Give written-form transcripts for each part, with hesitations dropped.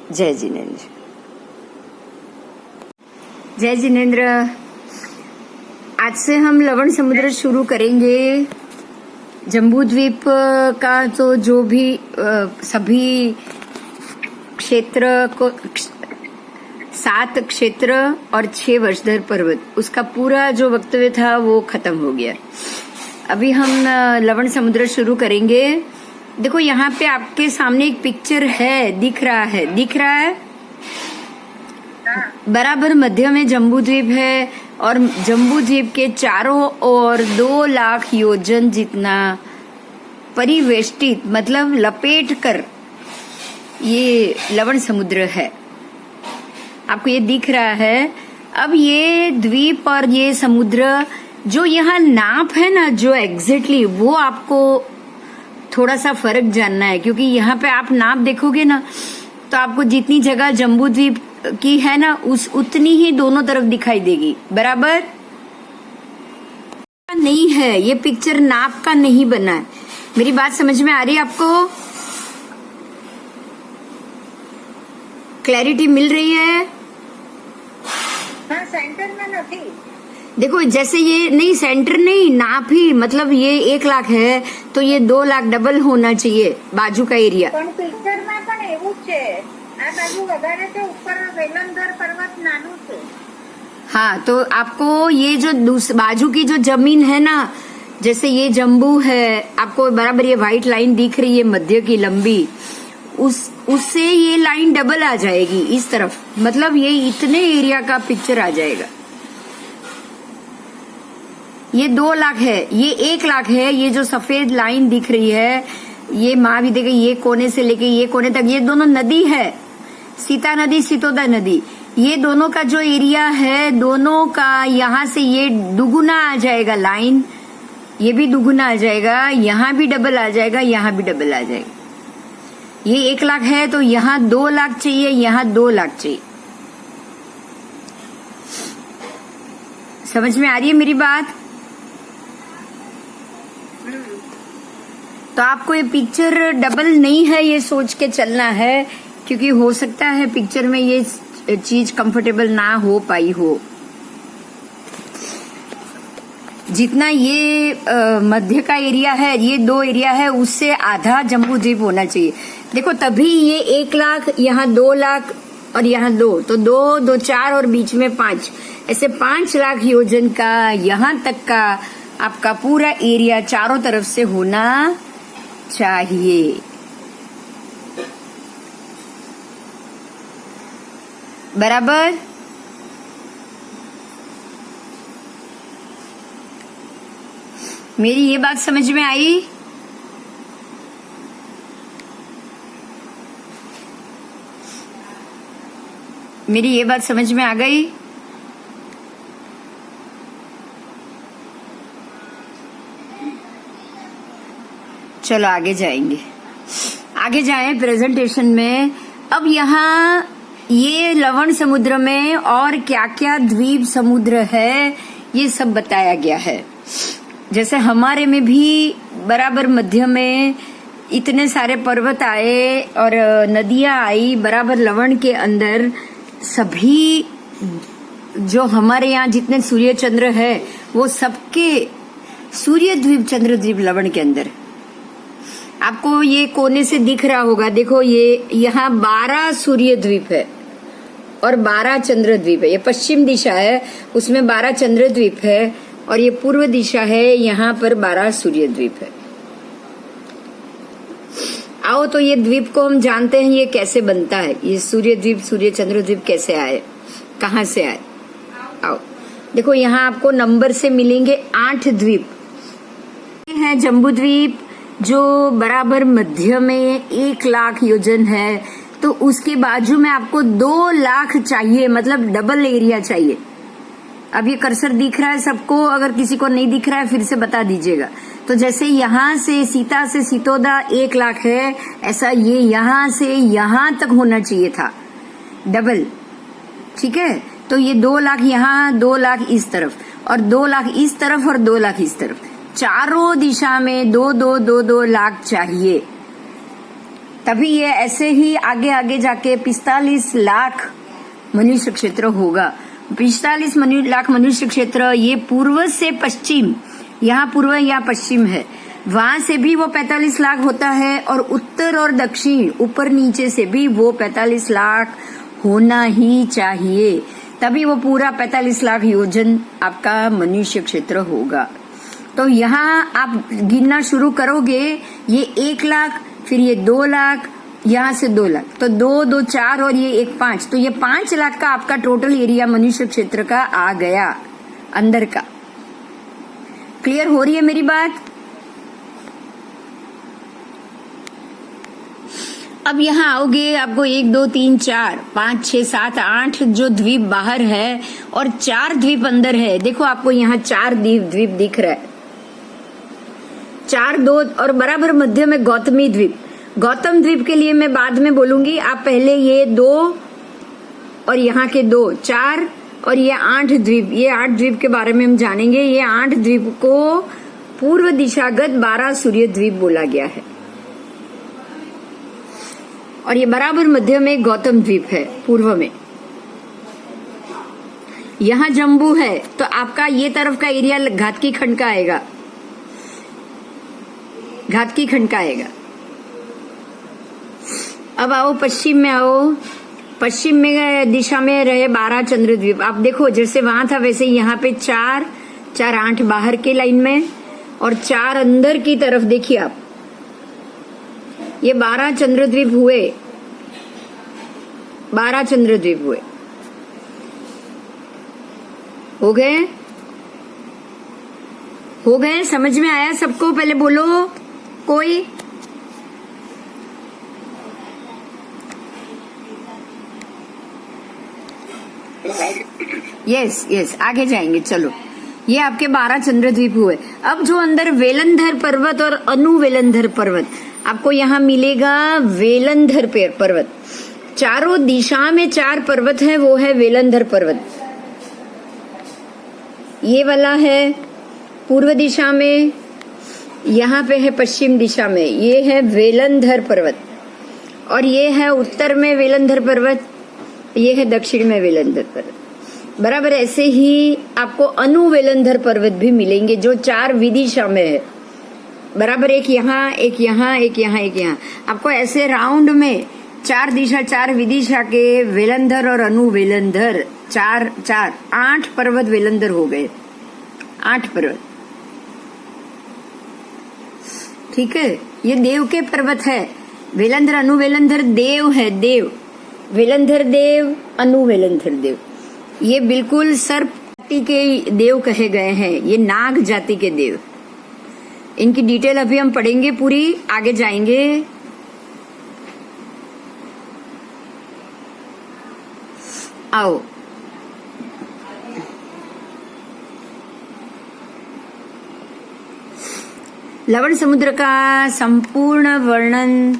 जय जिनेन्द्र। जय जिनेन्द्र। आज से हम लवण समुद्र शुरू करेंगे। जम्बू द्वीप का तो जो भी सभी क्षेत्र को 7 क्षेत्र और 6 वर्षधर पर्वत, उसका पूरा जो वक्तव्य था वो खत्म हो गया। अभी हम लवण समुद्र शुरू करेंगे। देखो यहाँ पे आपके सामने एक पिक्चर है, दिख रहा है बराबर मध्य में जम्बू द्वीप है और जम्बू द्वीप के चारों ओर 2 लाख योजन जितना परिवेष्टित मतलब लपेट कर ये लवण समुद्र है। आपको ये दिख रहा है। अब ये द्वीप और ये समुद्र जो यहाँ नाप है ना, जो एग्जैक्टली वो आपको थोड़ा सा फर्क जानना है, क्योंकि यहाँ पे आप नाप देखोगे ना तो आपको जितनी जगह जम्बू द्वीप की है ना उतनी ही दोनों तरफ दिखाई देगी। बराबर नहीं है, ये पिक्चर नाप का नहीं बना है। मेरी बात समझ में आ रही है आपको? क्लैरिटी मिल रही है? हाँ, सेंटर में नहीं। देखो जैसे ये नहीं, सेंटर नहीं, नाप ही मतलब ये 1 लाख है तो ये 2 लाख डबल होना चाहिए बाजू का एरिया। पिक्चर में पण એવું જ છે। આ બાજુ વધારે છે, ઉપર વેલંદર पर्वत નાનું છે। हाँ, तो आपको ये जो बाजू की जो जमीन है ना, जैसे ये जम्बू है, आपको बराबर ये व्हाइट लाइन दिख रही है मध्य की लंबी, उससे ये लाइन डबल आ जाएगी इस तरफ, मतलब ये इतने एरिया का पिक्चर आ जाएगा। ये 2 लाख है, ये 1 लाख है। ये जो सफेद लाइन दिख रही है, ये महावी देखिए, ये कोने से लेके ये कोने तक ये दोनों नदी है, सीता नदी, सितोदा नदी। ये दोनों का जो एरिया है, दोनों का यहाँ से ये दुगुना आ जाएगा लाइन, ये भी दुगुना आ जाएगा, यहाँ भी डबल आ जाएगा, यहाँ भी डबल आ जाएगा। ये 1 लाख है तो यहाँ 2 लाख चाहिए, यहाँ 2 लाख चाहिए। समझ में आ रही है मेरी बात? तो आपको ये पिक्चर डबल नहीं है ये सोच के चलना है, क्योंकि हो सकता है पिक्चर में ये चीज कंफर्टेबल ना हो पाई हो। जितना ये मध्य का एरिया है, ये 2 एरिया है, उससे आधा जम्बू द्वीप होना चाहिए। देखो तभी ये 1 लाख, यहाँ 2 लाख और यहाँ 2, तो 2, 2, 4 और बीच में 5, ऐसे 5 लाख योजन का यहाँ तक का आपका पूरा एरिया चारों तरफ से होना चाहिए। बराबर? मेरी ये बात समझ में आई? मेरी ये बात समझ में आ गई? चलो आगे जाएंगे, आगे जाएं प्रेजेंटेशन में। अब यहाँ ये लवण समुद्र में और क्या क्या द्वीप समुद्र है ये सब बताया गया है। जैसे हमारे में भी बराबर मध्य में इतने सारे पर्वत आए और नदियां आई बराबर लवण के अंदर। सभी जो हमारे यहाँ जितने सूर्य चंद्र है वो सबके सूर्य द्वीप चंद्र द्वीप लवण के अंदर। आपको ये कोने से दिख रहा होगा, देखो ये यहाँ 12 सूर्य द्वीप है और 12 चंद्र द्वीप है। ये पश्चिम दिशा है, उसमें 12 चंद्र द्वीप है और ये पूर्व दिशा है, यहाँ पर 12 सूर्य द्वीप है। आओ तो ये द्वीप को हम जानते हैं ये कैसे बनता है। ये सूर्य द्वीप, सूर्य चंद्र द्वीप कैसे आए, कहाँ से आए? आओ देखो, यहाँ आपको नंबर से मिलेंगे 8 द्वीप है। जम्बू द्वीप जो बराबर मध्य में 1 लाख योजन है, तो उसके बाजू में आपको 2 लाख चाहिए, मतलब डबल एरिया चाहिए। अब ये कर्सर दिख रहा है सबको? अगर किसी को नहीं दिख रहा है फिर से बता दीजिएगा। तो जैसे यहाँ से सीता से सितोदा 1 लाख है, ऐसा ये यहाँ से यहाँ तक होना चाहिए था डबल। ठीक है, तो ये 2 लाख यहाँ, 2 लाख इस तरफ और 2 लाख इस तरफ और 2 लाख इस तरफ, चारों दिशा में 2-2 2-2 लाख चाहिए। तभी ये ऐसे ही आगे आगे जाके 45 लाख मनुष्य क्षेत्र होगा। 45 लाख मनुष्य क्षेत्र, ये पूर्व से पश्चिम, यहाँ पूर्व या पश्चिम है, वहां से भी वो 45 लाख होता है, और उत्तर और दक्षिण ऊपर नीचे से भी वो 45 लाख होना ही चाहिए, तभी वो पूरा 45 लाख योजन आपका मनुष्य क्षेत्र होगा। तो यहाँ आप गिनना शुरू करोगे, ये 1 लाख, फिर ये 2 लाख, यहाँ से 2 लाख, तो 2, 2, 4 और ये 1, 5, तो ये 5 लाख का आपका टोटल एरिया मनुष्य क्षेत्र का आ गया अंदर का। क्लियर हो रही है मेरी बात? अब यहाँ आओगे, आपको 1, 2, 3, 4, 5, 6, 7, 8 जो द्वीप बाहर है और 4 द्वीप अंदर है। देखो आपको यहाँ 4 द्वीप दिख रहा है, 4, 2 और बराबर मध्य में गौतमी द्वीप। गौतम द्वीप के लिए मैं बाद में बोलूंगी, आप पहले ये 2 और यहाँ के 2, 4 और ये 8 द्वीप, ये 8 द्वीप के बारे में हम जानेंगे। ये 8 द्वीप को पूर्व दिशागत 12 सूर्य द्वीप बोला गया है, और ये बराबर मध्य में गौतम द्वीप है पूर्व में। यहाँ जम्बू है, तो आपका ये तरफ का एरिया घातकी खंड का आएगा, घातकी खंड का आएगा। अब आओ पश्चिम में, आओ पश्चिम में दिशा में रहे 12 चंद्र द्वीप। आप देखो जैसे वहां था वैसे यहाँ पे 4, 4, 8 बाहर के लाइन में और 4 अंदर की तरफ। देखिए आप, ये 12 चंद्रद्वीप हुए, 12 चंद्रद्वीप हुए, हो गए, हो गए, समझ में आया सबको? पहले बोलो कोई। यस, आगे जाएंगे, चलो। ये आपके 12 चंद्रद्वीप हुए। अब जो अंदर वेलंधर पर्वत और अनुवेलंधर पर्वत, आपको यहाँ मिलेगा वेलंधर पर्वत। चारों दिशा में 4 पर्वत है, वो है वेलंधर पर्वत। ये वाला है पूर्व दिशा में, यहाँ पे है पश्चिम दिशा में, ये है वेलंधर पर्वत, और ये है उत्तर में वेलंधर पर्वत, ये है दक्षिण में वेलंधर पर्वत। बराबर ऐसे ही आपको अनुवेलंधर पर्वत भी मिलेंगे जो 4 विदिशा में है। बराबर एक यहाँ, एक यहाँ, एक यहाँ, एक यहाँ, आपको ऐसे राउंड में 4 दिशा, 4 विदिशा के वेलंधर और अनुवेलंधर 4, 8 पर्वत वेलंधर हो गए, 8 पर्वत। ठीक है, ये देव के पर्वत है। वेलंधर अनुवेलंधर देव है, देव, वेलंधर देव, अनुवेलंधर देव। ये बिल्कुल सर्प जाति के देव कहे गए हैं, ये नाग जाति के देव। इनकी डिटेल अभी हम पढ़ेंगे पूरी, आगे जाएंगे। आओ, लवण समुद्र का संपूर्ण वर्णन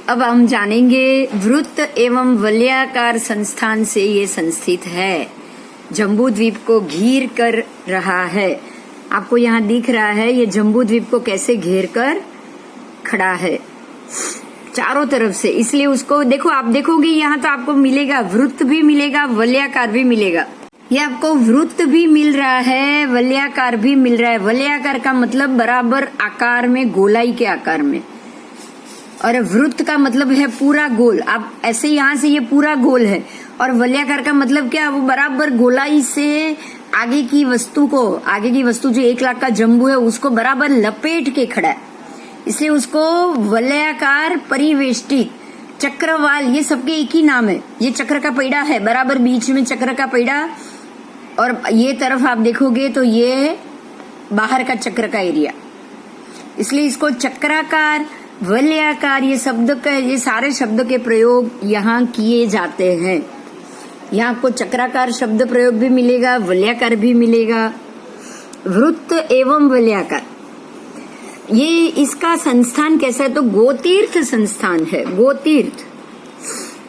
अब हम जानेंगे। वृत्त एवं वलयाकार संस्थान से ये संस्थित है, जम्बू द्वीप को घेर कर रहा है। आपको यहाँ दिख रहा है ये जम्बू द्वीप को कैसे घेर कर खड़ा है चारों तरफ से, इसलिए उसको देखो, आप देखोगे यहाँ तो आपको मिलेगा वृत्त भी मिलेगा, वलयाकार भी मिलेगा। ये आपको वृत्त भी मिल रहा है, वलयाकार भी मिल रहा है। वलयाकार का मतलब बराबर आकार में, गोलाई के आकार में, और वृत्त का मतलब है पूरा गोल। आप ऐसे यहाँ से ये पूरा गोल है, और वलयाकार का मतलब क्या, वो बराबर गोलाई से आगे की वस्तु को, आगे की वस्तु जो 1 लाख का जम्बू है उसको बराबर लपेट के खड़ा है, इसलिए उसको वलयाकार परिवेष्टित चक्रवाल, ये सबके एक ही नाम है। ये चक्र का पैड़ा है, बराबर बीच में चक्र का पैड़ा, और ये तरफ आप देखोगे तो ये बाहर का चक्र का एरिया, इसलिए इसको चक्राकार, वलयाकार, ये शब्द का, ये सारे शब्द के प्रयोग यहाँ किए जाते हैं। यहाँ आपको चक्राकार शब्द प्रयोग भी मिलेगा, वलयाकार भी मिलेगा। वृत्त एवं वलयाकार, ये इसका संस्थान कैसा है, तो गोतीर्थ संस्थान है। गोतीर्थ,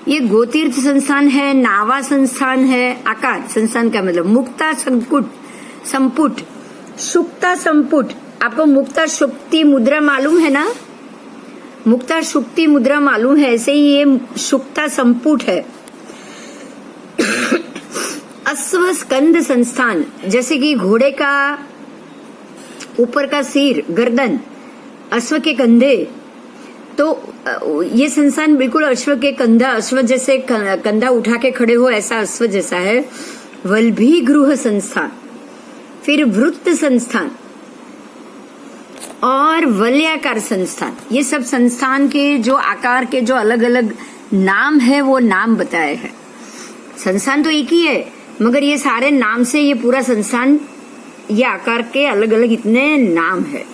ये गोतीर्थ संस्थान है, नावा संस्थान है। आकार संस्थान का मतलब मुक्ता संपुट, संपुट, सुक्ता संपुट। आपको मुक्ता सुक्ति मुद्रा मालूम है ना, मुक्ता शुक्ति मुद्रा मालूम है, ऐसे ही ये शुक्ता संपुट है। अश्व स्कंद संस्थान, जैसे कि घोड़े का ऊपर का सिर, गर्दन, अश्व के कंधे, तो ये संस्थान बिल्कुल अश्व के कंधा, अश्व जैसे कंधा उठा के खड़े हो ऐसा अश्व जैसा है। वल्भी गृह संस्थान, फिर वृत्त संस्थान और वलयाकार संस्थान, ये सब संस्थान के जो आकार के जो अलग अलग नाम है वो नाम बताए हैं। संस्थान तो एक ही है, मगर ये सारे नाम से ये पूरा संस्थान, ये आकार के अलग अलग इतने नाम है।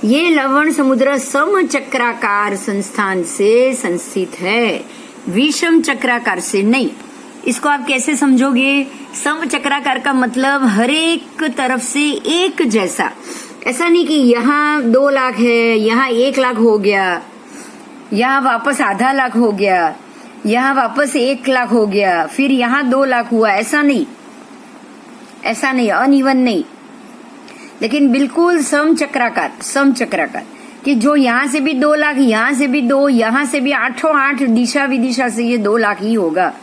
ये लवण समुद्र सम चक्राकार संस्थान से संस्थित है, विषम चक्राकार से नहीं। इसको आप कैसे समझोगे? सम चक्राकार का मतलब हर एक तरफ से एक जैसा, ऐसा नहीं कि यहाँ 2 लाख है, यहाँ 1 लाख हो गया, यहाँ वापस आधा लाख हो गया, यहाँ वापस 1 लाख हो गया, फिर यहाँ 2 लाख हुआ, ऐसा नहीं, ऐसा नहीं, अनइवन नहीं, लेकिन बिल्कुल सम चक्राकार कि जो यहाँ से भी 2 लाख, यहाँ से भी 2, यहाँ से भी 8 दिशा विदिशा से ये 2 लाख ही होगा,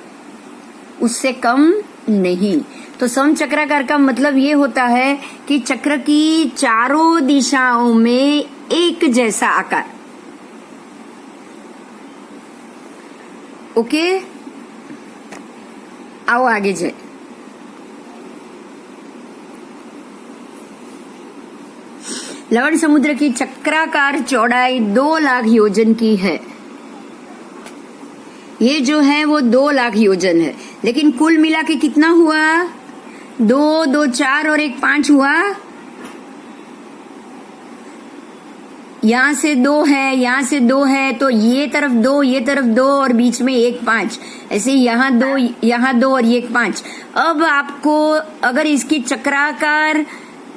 उससे कम नहीं। तो सम चक्राकार का मतलब ये होता है कि चक्र की चारों दिशाओं में एक जैसा आकार। ओके, आओ आगे जाए। लवण समुद्र की चक्राकार चौड़ाई 2 लाख योजन की है। ये जो है वो 2 लाख योजन है, लेकिन कुल मिला के कितना हुआ? 2, 2, 4 और 1, 5 हुआ। यहाँ से 2 है, यहाँ से 2 है, तो ये तरफ 2, ये तरफ 2 और बीच में 1, 5, ऐसे यहाँ 2, यहाँ 2 और 1, 5। अब आपको अगर इसकी चक्राकार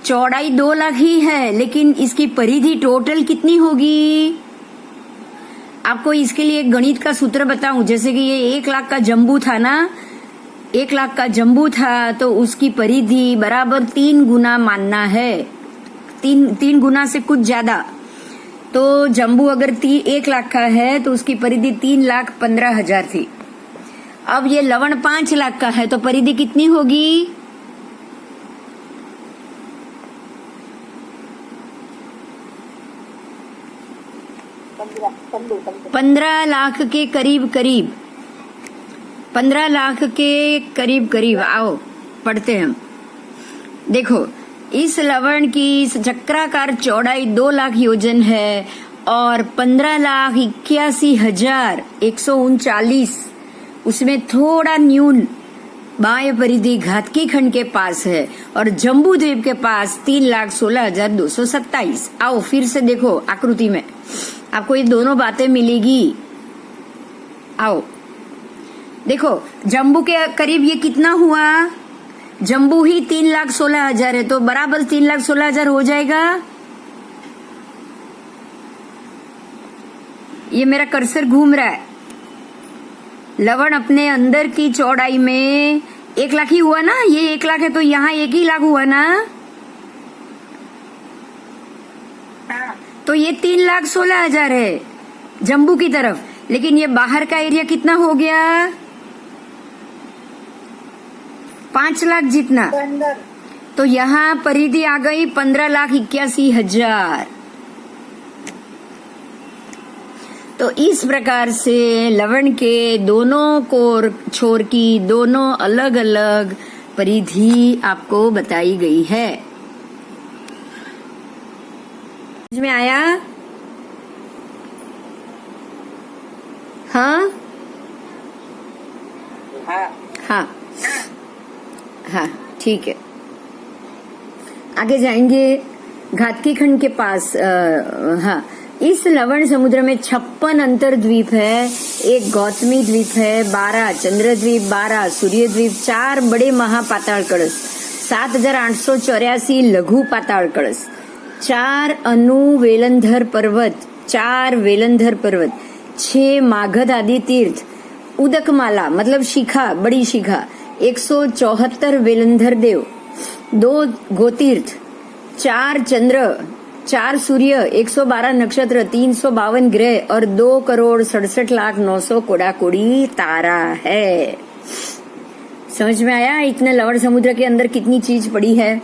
चौड़ाई 2 लाख ही है, लेकिन इसकी परिधि टोटल कितनी होगी? आपको इसके लिए एक गणित का सूत्र बताऊं। जैसे कि ये 1 लाख का जंबू था ना, 1 लाख का जंबू था, तो उसकी परिधि बराबर 3 गुना मानना है, 3 गुना से कुछ ज्यादा। तो जंबू अगर 1 लाख का है तो उसकी परिधि 3,15,000 थी। अब ये लवण 5 लाख का है तो परिधि कितनी होगी? 15 लाख के करीब करीब, 15 लाख के करीब करीब। आओ पढ़ते हैं हम। देखो, इस लवण की चक्राकार चौड़ाई 2 लाख योजन है और 15,81,139, उसमें थोड़ा न्यून बाह्य परिधि घातकी खंड के पास है और जम्बू द्वीप के पास 3,16,227। आओ फिर से देखो आकृति में, आपको ये दोनों बातें मिलेगी। आओ देखो, जम्बू के करीब ये कितना हुआ? जम्बू ही 3,16,000 है, तो बराबर 3,16,000 हो जाएगा। ये मेरा कर्सर घूम रहा है। लवण अपने अंदर की चौड़ाई में 1 लाख ही हुआ ना, ये 1 लाख है तो यहाँ 1 ही लाख हुआ ना, तो ये 3,16,000 है जम्बू की तरफ। लेकिन ये बाहर का एरिया कितना हो गया? 5 लाख जितना। तो यहाँ परिधि आ गई 15,81,000। तो इस प्रकार से लवण के दोनों छोर की दोनों अलग अलग परिधि आपको बताई गई है। समझ में आया? हाँ हाँ हाँ, ठीक है। आगे जाएंगे। घातकी खंड के पास हाँ, इस लवण समुद्र में 56 अंतर द्वीप है, 1 गौतमी द्वीप है, 12 चंद्र द्वीप, 12 सूर्य द्वीप, 4 बड़े महापाताल कलश, 7,884 लघु पाताल कलश, 4 अनु वेलंधर पर्वत, 4 वेलंधर पर्वत, 6 मागध आदि तीर्थ, उदकमाला मतलब शिखा, बड़ी शिखा, 174 वेलंधर देव, 2 गोतीर्थ, 4 चंद्र, 4 सूर्य, 112 नक्षत्र, 352 ग्रह और 2,67,09,000 कोड़ा-कोड़ी तारा है। समझ में आया इतने लवण समुद्र के अंदर कितनी चीज पड़ी है।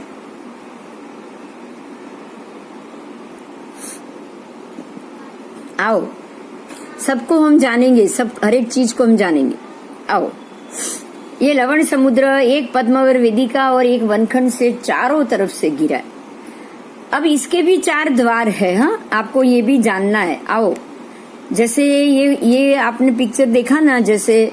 आओ सबको हम जानेंगे, सब हर एक चीज को हम जानेंगे। आओ, ये लवण समुद्र एक पद्मावर वेदिका और एक वनखंड से चारों तरफ से घिरा है। अब इसके भी 4 द्वार है। हाँ, आपको ये भी जानना है। आओ, जैसे ये आपने पिक्चर देखा ना, जैसे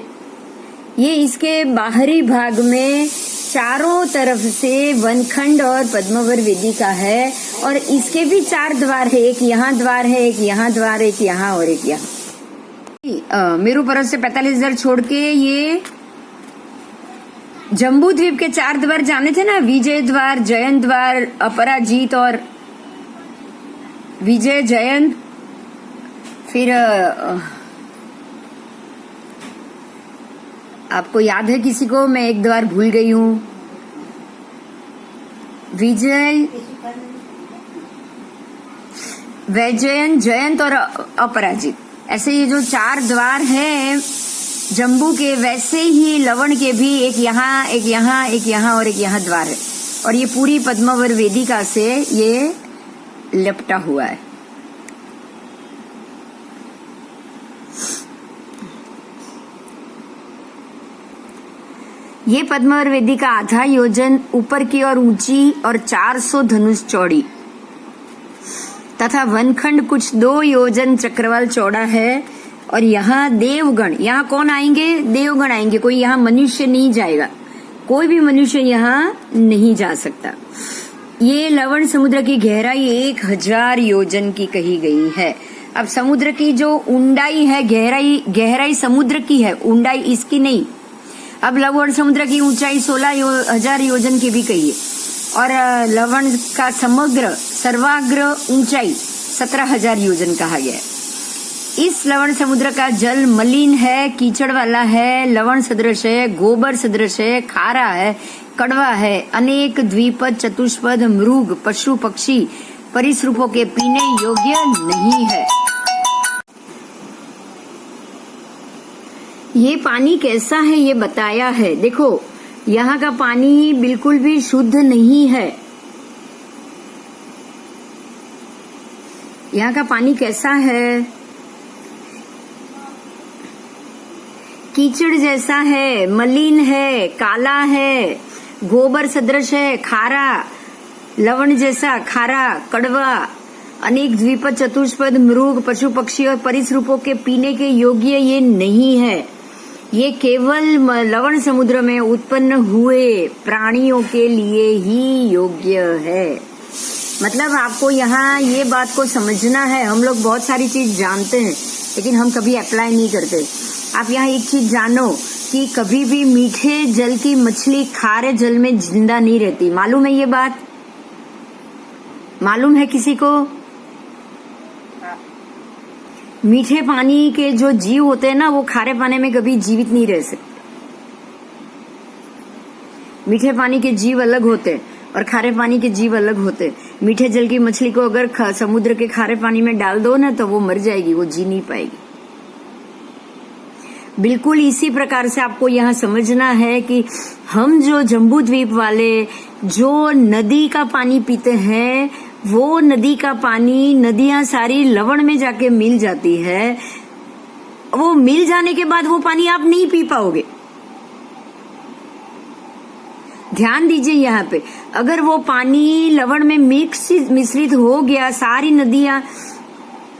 ये इसके बाहरी भाग में चारों तरफ से वनखंड और पद्मावर वेदिका है और इसके भी 4 द्वार है। एक यहाँ द्वार है, एक यहाँ द्वार, एक यहाँ और एक यहाँ। मेरू पर्वत से 45,000 छोड़ के ये जम्बू द्वीप के 4 द्वार जाने थे ना, विजय द्वार, जयंत द्वार, अपराजित और विजय जयंत। फिर आपको याद है किसी को? मैं एक द्वार भूल गई हूँ। विजय, वैजयंत, जयंत और अपराजित, ऐसे ये जो 4 द्वार हैं जम्बू के, वैसे ही लवण के भी एक यहाँ, एक यहाँ, एक यहाँ और एक यहाँ द्वार है। और ये पूरी पद्मावर वेदिका से ये लिपटा हुआ है। ये पद्मावर वेदिका आधा योजन ऊपर की ओर ऊंची और 400 धनुष चौड़ी तथा वनखंड कुछ 2 योजन चक्रवाल चौड़ा है। और यहाँ देवगण, यहाँ कौन आएंगे? देवगण आएंगे। कोई यहाँ मनुष्य नहीं जाएगा, कोई भी मनुष्य यहाँ नहीं जा सकता। ये लवण समुद्र की गहराई 1000 योजन की कही गई है। अब समुद्र की जो ऊंडाई है, गहराई समुद्र की है, ऊंडाई इसकी नहीं। अब लवण समुद्र की ऊंचाई 16,000 योजन की भी कही है और लवण का समग्र सर्वाग्र ऊंचाई 17,000 योजन कहा गया है। इस लवण समुद्र का जल मलिन है, कीचड़ वाला है, लवण सदृश है, गोबर सदृश है, खारा है, कड़वा है, अनेक द्विपद, चतुष्पद, मृग, पशु, पक्षी, परिसरूपों के पीने योग्य नहीं है। ये पानी कैसा है ये बताया है। देखो, यहाँ का पानी बिल्कुल भी शुद्ध नहीं है। यहाँ का पानी कैसा है? कीचड़ जैसा है, मलिन है, काला है, गोबर सदृश है, खारा, लवण जैसा खारा, कड़वा, अनेक द्विपद, चतुष्पद, मृग, पशु, पक्षी और परिसरूपों के पीने के योग्य ये नहीं है। ये केवल लवण समुद्र में उत्पन्न हुए प्राणियों के लिए ही योग्य है। मतलब आपको यहाँ ये बात को समझना है। हम लोग बहुत सारी चीज जानते हैं लेकिन हम कभी अप्लाई नहीं करते। आप यहाँ एक चीज जानो कि कभी भी मीठे जल की मछली खारे जल में जिंदा नहीं रहती। मालूम है ये बात? मालूम है किसी को? मीठे पानी के जो जीव होते हैं ना, वो खारे पानी में कभी जीवित नहीं रह सकते। मीठे पानी के जीव अलग होते हैं और खारे पानी के जीव अलग होते हैं। मीठे जल की मछली को अगर समुद्र के खारे पानी में डाल दो ना तो वो मर जाएगी, वो जी नहीं पाएगी। बिल्कुल इसी प्रकार से आपको यहाँ समझना है कि हम जो जम्बू द्वीप वाले जो नदी का पानी पीते हैं, वो नदी का पानी, नदियां सारी लवण में जाके मिल जाती है। वो मिल जाने के बाद वो पानी आप नहीं पी पाओगे। ध्यान दीजिए यहाँ पे, अगर वो पानी लवण में मिश्रित हो गया, सारी नदियां,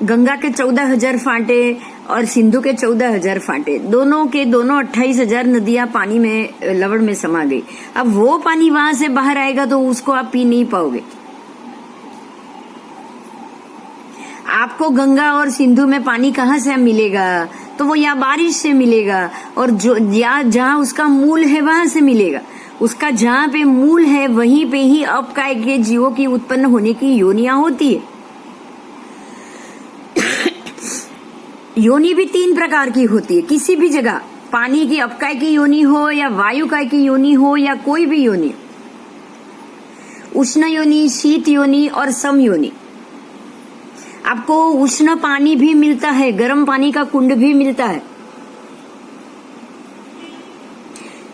गंगा के 14,000 फांटे और सिंधु के 14,000 फांटे, दोनों के दोनों 28,000 नदियां पानी में लवण में समा गई। अब वो पानी वहां से बाहर आएगा तो उसको आप पी नहीं पाओगे। आपको गंगा और सिंधु में पानी कहाँ से मिलेगा? तो वो या बारिश से मिलेगा और जो जहाँ उसका मूल है वहां से मिलेगा। उसका जहाँ पे मूल है वहीं पे ही अपकाय के जीवों की उत्पन्न होने की योनियां होती है। योनि भी 3 प्रकार की होती है किसी भी जगह, पानी की अपकाय की योनि हो या वायुकाय की योनि हो या कोई भी योनि, उष्ण योनि, शीत योनि और सम योनि। आपको उष्ण पानी भी मिलता है, गर्म पानी का कुंड भी मिलता है।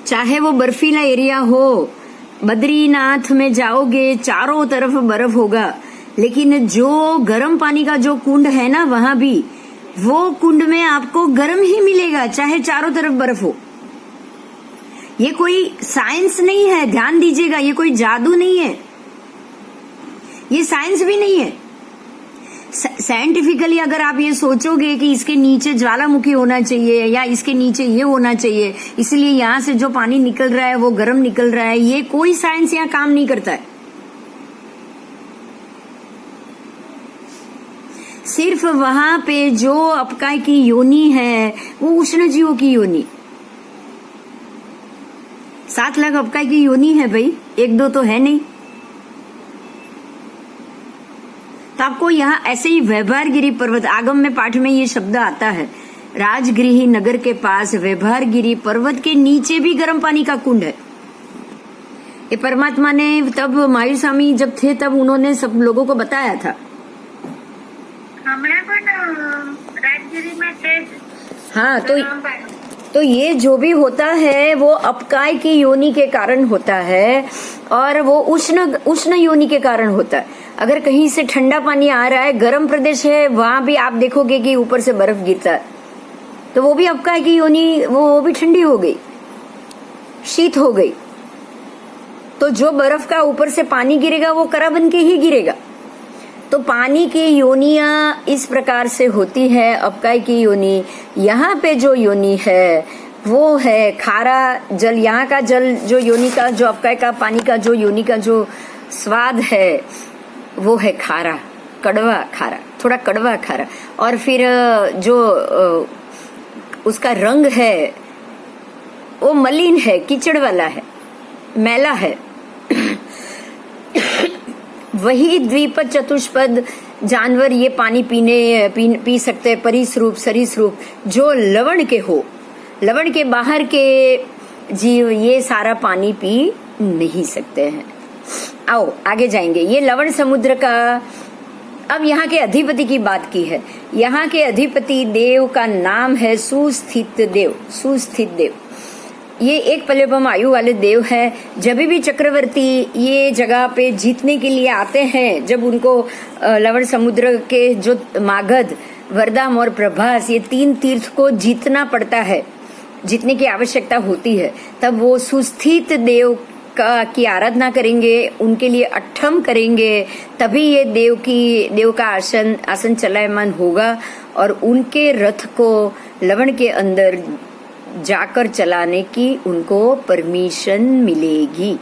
चाहे वो बर्फीला एरिया हो, बद्रीनाथ में जाओगे चारों तरफ बर्फ होगा, लेकिन जो गर्म पानी का जो कुंड है ना, वहां भी वो कुंड में आपको गर्म ही मिलेगा, चाहे चारों तरफ बर्फ हो। ये कोई साइंस नहीं है, ध्यान दीजिएगा, ये कोई जादू नहीं है, ये साइंस भी नहीं है। साइंटिफिकली अगर आप ये सोचोगे कि इसके नीचे ज्वालामुखी होना चाहिए या इसके नीचे ये होना चाहिए, इसलिए यहाँ से जो पानी निकल रहा है वो गर्म निकल रहा है, ये कोई साइंस यहाँ काम नहीं करता है। सिर्फ वहां पे जो अपकाय की योनि है वो उष्ण जीवों की योनि। 7 लाख अपकाय की योनि है भाई, 1-2 तो है नहीं। तो आपको यहाँ ऐसे ही व्यवहारगिरी पर्वत, आगम में पाठ में ये शब्द आता है, राजगृही नगर के पास व्यवहारगिरी पर्वत के नीचे भी गर्म पानी का कुंड है। ये परमात्मा ने तब महावीर स्वामी जब थे तब उन्होंने सब लोगों को बताया था। हमें पण राजगिरी में थे। हाँ, तो ये जो भी होता है वो अपकाय की योनि के कारण होता है और वो उष्ण योनि के कारण होता है। अगर कहीं से ठंडा पानी आ रहा है, गर्म प्रदेश है, वहां भी आप देखोगे कि ऊपर से बर्फ गिरता है, तो वो भी अपकाय की योनि, वो भी ठंडी हो गई, शीत हो गई। तो जो बर्फ का ऊपर से पानी गिरेगा वो करा बन के ही गिरेगा। तो पानी की योनियां इस प्रकार से होती है, अपकाय की योनि। यहाँ पे जो योनि है वो है खारा जल। यहाँ का जल जो योनि का, जो अपकाय का पानी का जो योनि का जो स्वाद है वो है खारा, कड़वा खारा, थोड़ा कड़वा खारा। और फिर जो उसका रंग है वो मलिन है, कीचड़ वाला है, मैला है। वही द्विपद चतुष्पद जानवर ये पानी पी सकते हैं, परिसरूप सरीसरूप जो लवण के हो। लवण के बाहर के जीव ये सारा पानी पी नहीं सकते हैं। आओ आगे जाएंगे। ये लवण समुद्र का, अब यहाँ के अधिपति की बात की है। यहाँ के अधिपति देव का नाम है सुस्थित देव। सुस्थित देव ये एक पल्यपम आयु वाले देव है। जब भी चक्रवर्ती ये जगह पे जीतने के लिए आते हैं, जब उनको लवण समुद्र के जो मागध, वरदाम और प्रभास, ये 3 तीर्थ को जीतना पड़ता है, जीतने की आवश्यकता होती है, तब वो सुस्थित देव की आराधना करेंगे, उनके लिए अट्ठम करेंगे, तभी ये देव का आसन चलायमान होगा और उनके रथ को लवण के अंदर जाकर चलाने की उनको परमिशन मिलेगी।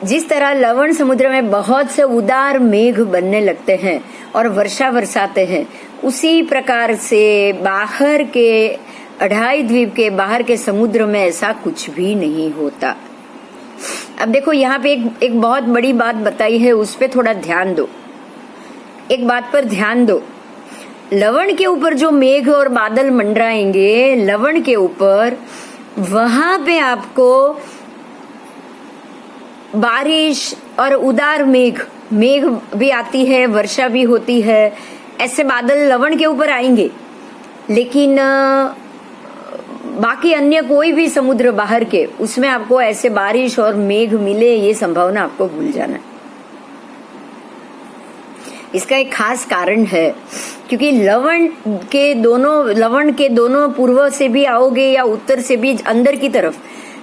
जिस तरह लवण समुद्र में बहुत से उदार मेघ बनने लगते हैं और वर्षा बरसाते हैं, उसी प्रकार से बाहर के 2.5 द्वीप के बाहर के समुद्र में ऐसा कुछ भी नहीं होता। अब देखो यहाँ पे एक बहुत बड़ी बात बताई है, उस पे थोड़ा ध्यान दो। एक बात पर ध्यान दो, लवण के ऊपर जो मेघ और बादल मंडराएंगे, लवण के ऊपर, वहां पे आपको बारिश और उदार मेघ भी आती है, वर्षा भी होती है। ऐसे बादल लवण के ऊपर आएंगे, लेकिन बाकी अन्य कोई भी समुद्र बाहर के, उसमें आपको ऐसे बारिश और मेघ मिले, ये संभावना आपको भूल जाना। इसका एक खास कारण है, क्योंकि लवण के दोनों पूर्व से भी आओगे या उत्तर से भी अंदर की तरफ,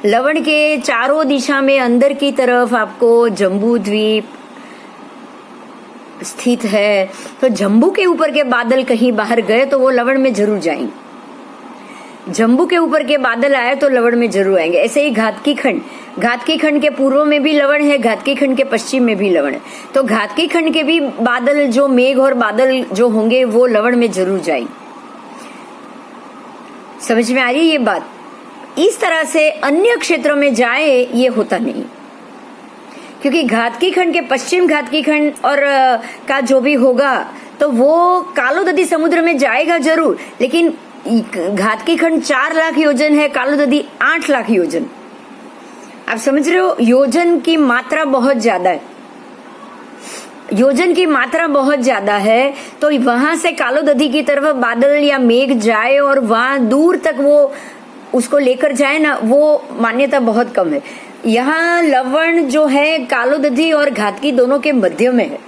लवण के चारों दिशा में अंदर की तरफ आपको जम्बू द्वीप स्थित है। तो जम्बू के ऊपर के बादल कहीं बाहर गए तो वो लवण में जरूर जाएंगे। जम्बू के ऊपर के बादल आए तो लवण में जरूर आएंगे। ऐसे ही घातकी खंड के पूर्व में भी लवण है, घातकी खंड के पश्चिम में भी लवण है। तो घातकी खंड के भी बादल, जो मेघ और बादल जो होंगे, वो लवण में जरूर जाएंगे। समझ में आ रही है ये बात? इस तरह से अन्य क्षेत्रों में जाए ये होता नहीं, क्योंकि घातकी खंड के पश्चिम घातकी खंड और का जो भी होगा तो वो कालो नदी समुद्र में जाएगा जरूर, लेकिन घातकी खंड 4 लाख योजन है, कालो नदी 8 लाख योजन। आप समझ रहे हो, योजन की मात्रा बहुत ज्यादा है, योजन की मात्रा बहुत ज्यादा है। तो वहां से कालो नदी की तरफ बादल या मेघ जाए और वहां दूर तक वो उसको लेकर जाए ना, वो मान्यता बहुत कम है। यहाँ लवण जो है कालो नदी और घातकी दोनों के मध्य में है,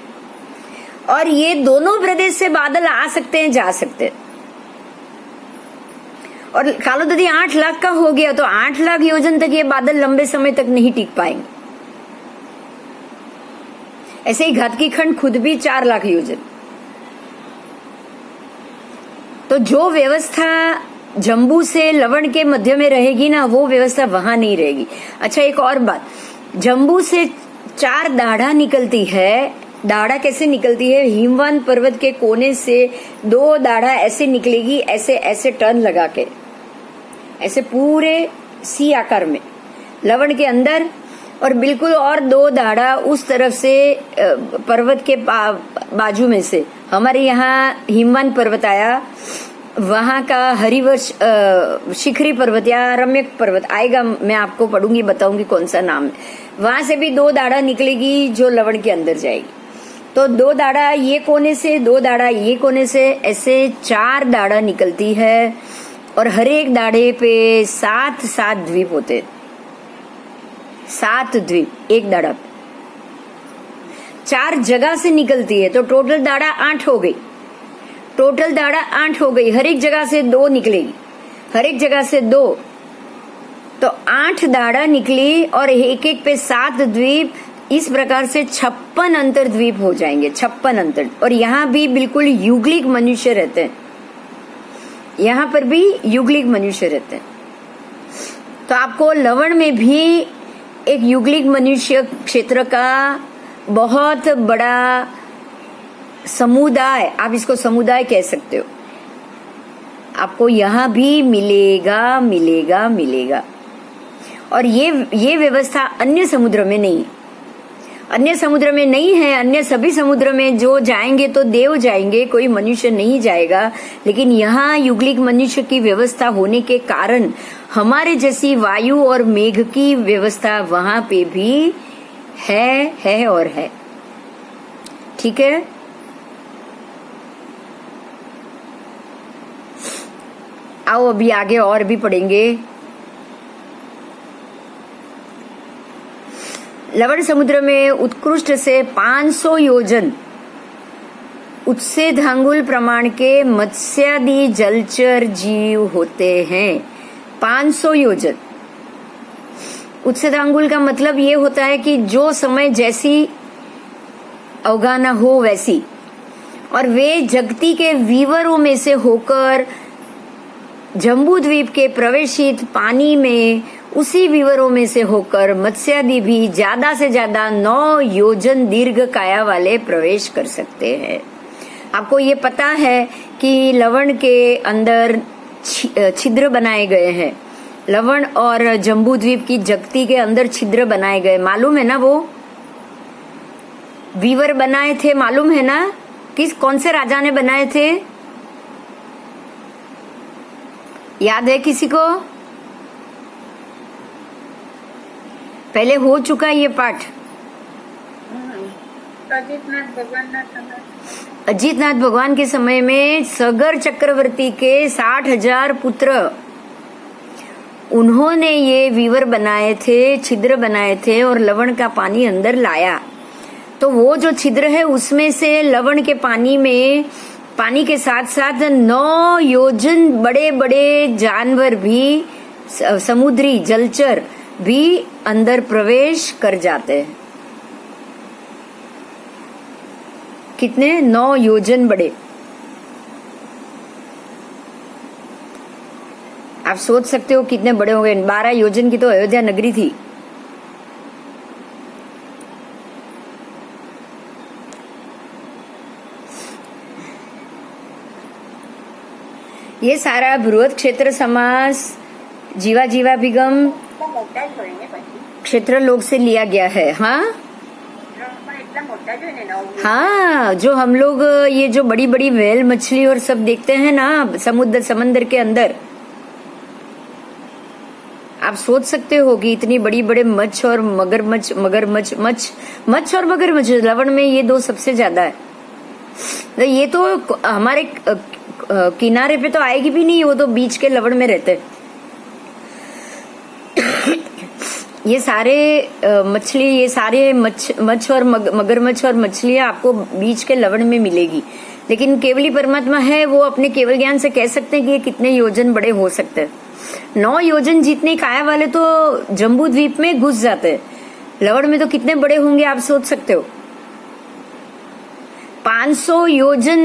और ये दोनों प्रदेश से बादल आ सकते हैं, जा सकते हैं। और कालो नदी 8 लाख का हो गया तो 8 लाख योजन तक ये बादल लंबे समय तक नहीं टिक पाएंगे। ऐसे ही घातकी खंड खुद भी 4 लाख योजन। तो जो व्यवस्था जम्बू से लवण के मध्य में रहेगी ना, वो व्यवस्था वहां नहीं रहेगी। अच्छा, एक और बात, जम्बू से 4 दाढ़ा निकलती है। दाढ़ा कैसे निकलती है? हिमवान पर्वत के कोने से 2 दाढ़ा ऐसे निकलेगी, ऐसे ऐसे टर्न लगा के, ऐसे पूरे सी आकार में लवण के अंदर, और बिल्कुल और 2 दाढ़ा उस तरफ से पर्वत के बाजू में से। हमारे यहाँ हिमवान पर्वत आया, वहां का हरिवर्ष शिखरी पर्वत या रम्यक पर्वत आएगा, मैं आपको पढ़ूंगी, बताऊंगी कौन सा नाम है। वहां से भी 2 दाढ़ा निकलेगी जो लवण के अंदर जाएगी। तो 2 दाढ़ा ये कोने से, 2 दाढ़ा ये कोने से, ऐसे 4 दाढ़ा निकलती है। और हर एक दाढ़े पे 7 द्वीप होते, 7 द्वीप एक दाढ़ा पे। 4 जगह से निकलती है, तो टोटल दाढ़ा 8 हो गई। टोटल दाढ़ा 8 हो गई, हर एक जगह से 2 निकलेगी, हर एक जगह से 2, तो 8 दाढ़ा निकली और एक एक पे 7 द्वीप। इस प्रकार से 56 अंतर द्वीप हो जाएंगे, 56 अंतर। और यहाँ भी बिल्कुल युगलिक मनुष्य रहते हैं, यहाँ पर भी युगलिक मनुष्य रहते हैं। तो आपको लवण में भी एक युगलिक मनुष्य क्षेत्र का बहुत बड़ा समुदाय, आप इसको समुदाय कह सकते हो, आपको यहाँ भी मिलेगा मिलेगा मिलेगा। और ये व्यवस्था अन्य समुद्र में नहीं है, अन्य समुद्र में नहीं है। अन्य सभी समुद्र में जो जाएंगे तो देव जाएंगे, कोई मनुष्य नहीं जाएगा। लेकिन यहाँ युगलिक मनुष्य की व्यवस्था होने के कारण हमारे जैसी वायु और मेघ की व्यवस्था वहां पे भी है और है। ठीक है, आओ अभी आगे और भी पढ़ेंगे। लवण समुद्र में उत्कृष्ट से 500 योजन उत्सेधांगुल प्रमाण के मत्स्यादि जलचर जीव होते हैं। 500 योजन। उत्सेधांगुल का मतलब ये होता है कि जो समय जैसी अवगाहना हो वैसी, और वे जगती के वीवरों में से होकर जम्बू द्वीप के प्रवेशित पानी में, उसी विवरों में से होकर मत्स्यादि भी ज्यादा से ज्यादा 9 योजन दीर्घ काया वाले प्रवेश कर सकते हैं। आपको ये पता है कि लवण के अंदर छिद्र बनाए गए हैं, लवण और जम्बू द्वीप की जगती के अंदर छिद्र बनाए गए, मालूम है ना? वो वीवर बनाए थे, मालूम है ना? कौन से राजा ने बनाए थे? याद है किसी को? पहले हो चुका ये पाठ। अजितनाथ भगवान के समय में सगर चक्रवर्ती के 60,000 पुत्र, उन्होंने ये वीवर बनाए थे, छिद्र बनाए थे और लवण का पानी अंदर लाया। तो वो जो छिद्र है उसमें से लवण के पानी में, पानी के साथ साथ 9 योजन बड़े बड़े जानवर भी, समुद्री जलचर भी अंदर प्रवेश कर जाते हैं। कितने? 9 योजन बड़े। आप सोच सकते हो कितने बड़े होंगे। 12 योजन की तो अयोध्या नगरी थी। ये सारा बृहद क्षेत्र समास जीवा जीवाभिगम क्षेत्र लोक से लिया गया है। हाँ, કેટલા મોટા જોઈને નવ हाँ, जो हम लोग ये जो बड़ी बड़ी व्हेल मछली और सब देखते हैं ना समंदर के अंदर, आप सोच सकते हो कि इतनी बड़ी बड़े मच्छ और मगरमच्छ मच्छ और मगरमच्छ लवण में ये दो सबसे ज्यादा है। तो ये तो हमारे किनारे पे तो आएगी भी नहीं, वो तो बीच के लवण में रहते। ये सारे मछली, ये सारे मच्छ और मगरमच्छ और मछलियां आपको बीच के लवण में मिलेगी। लेकिन केवली परमात्मा है, वो अपने केवल ज्ञान से कह सकते हैं कि ये कितने योजन बड़े हो सकते हैं। 9 योजन जितने काया वाले तो जम्बू द्वीप में घुस जाते हैं, लवण में तो कितने बड़े होंगे आप सोच सकते हो। 500 योजन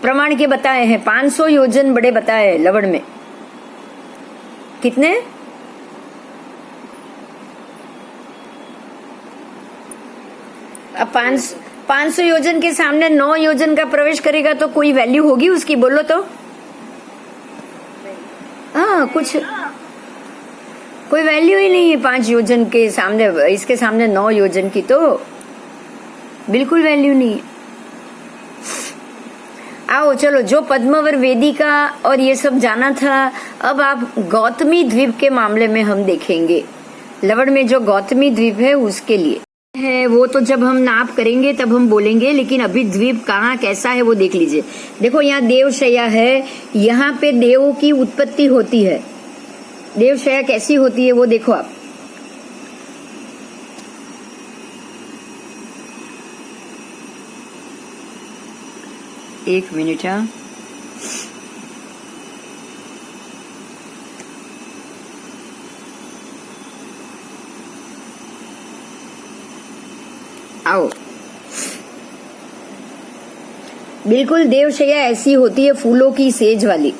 प्रमाण के बताए हैं, 500 योजन बड़े बताए हैं लवण में। कितने? अब 500 योजन के सामने 9 योजन का प्रवेश करेगा तो कोई वैल्यू होगी उसकी, बोलो तो। हाँ, कुछ कोई वैल्यू ही नहीं है 5 योजन के सामने, इसके सामने 9 योजन की तो बिल्कुल वैल्यू नहीं है। आओ चलो, जो पद्मावर वेदिका और ये सब जाना था, अब आप गौतमी द्वीप के मामले में हम देखेंगे। लवण में जो गौतमी द्वीप है उसके लिए है, वो तो जब हम नाप करेंगे तब हम बोलेंगे, लेकिन अभी द्वीप कहाँ कैसा है वो देख लीजिए। देखो यहाँ देवशया है, यहाँ पे देवों की उत्पत्ति होती है। देवशया कैसी होती है वो देखो आप। एक मिनट, हाँ, आओ। बिल्कुल देवशया ऐसी होती है, फूलों की सेज वाली,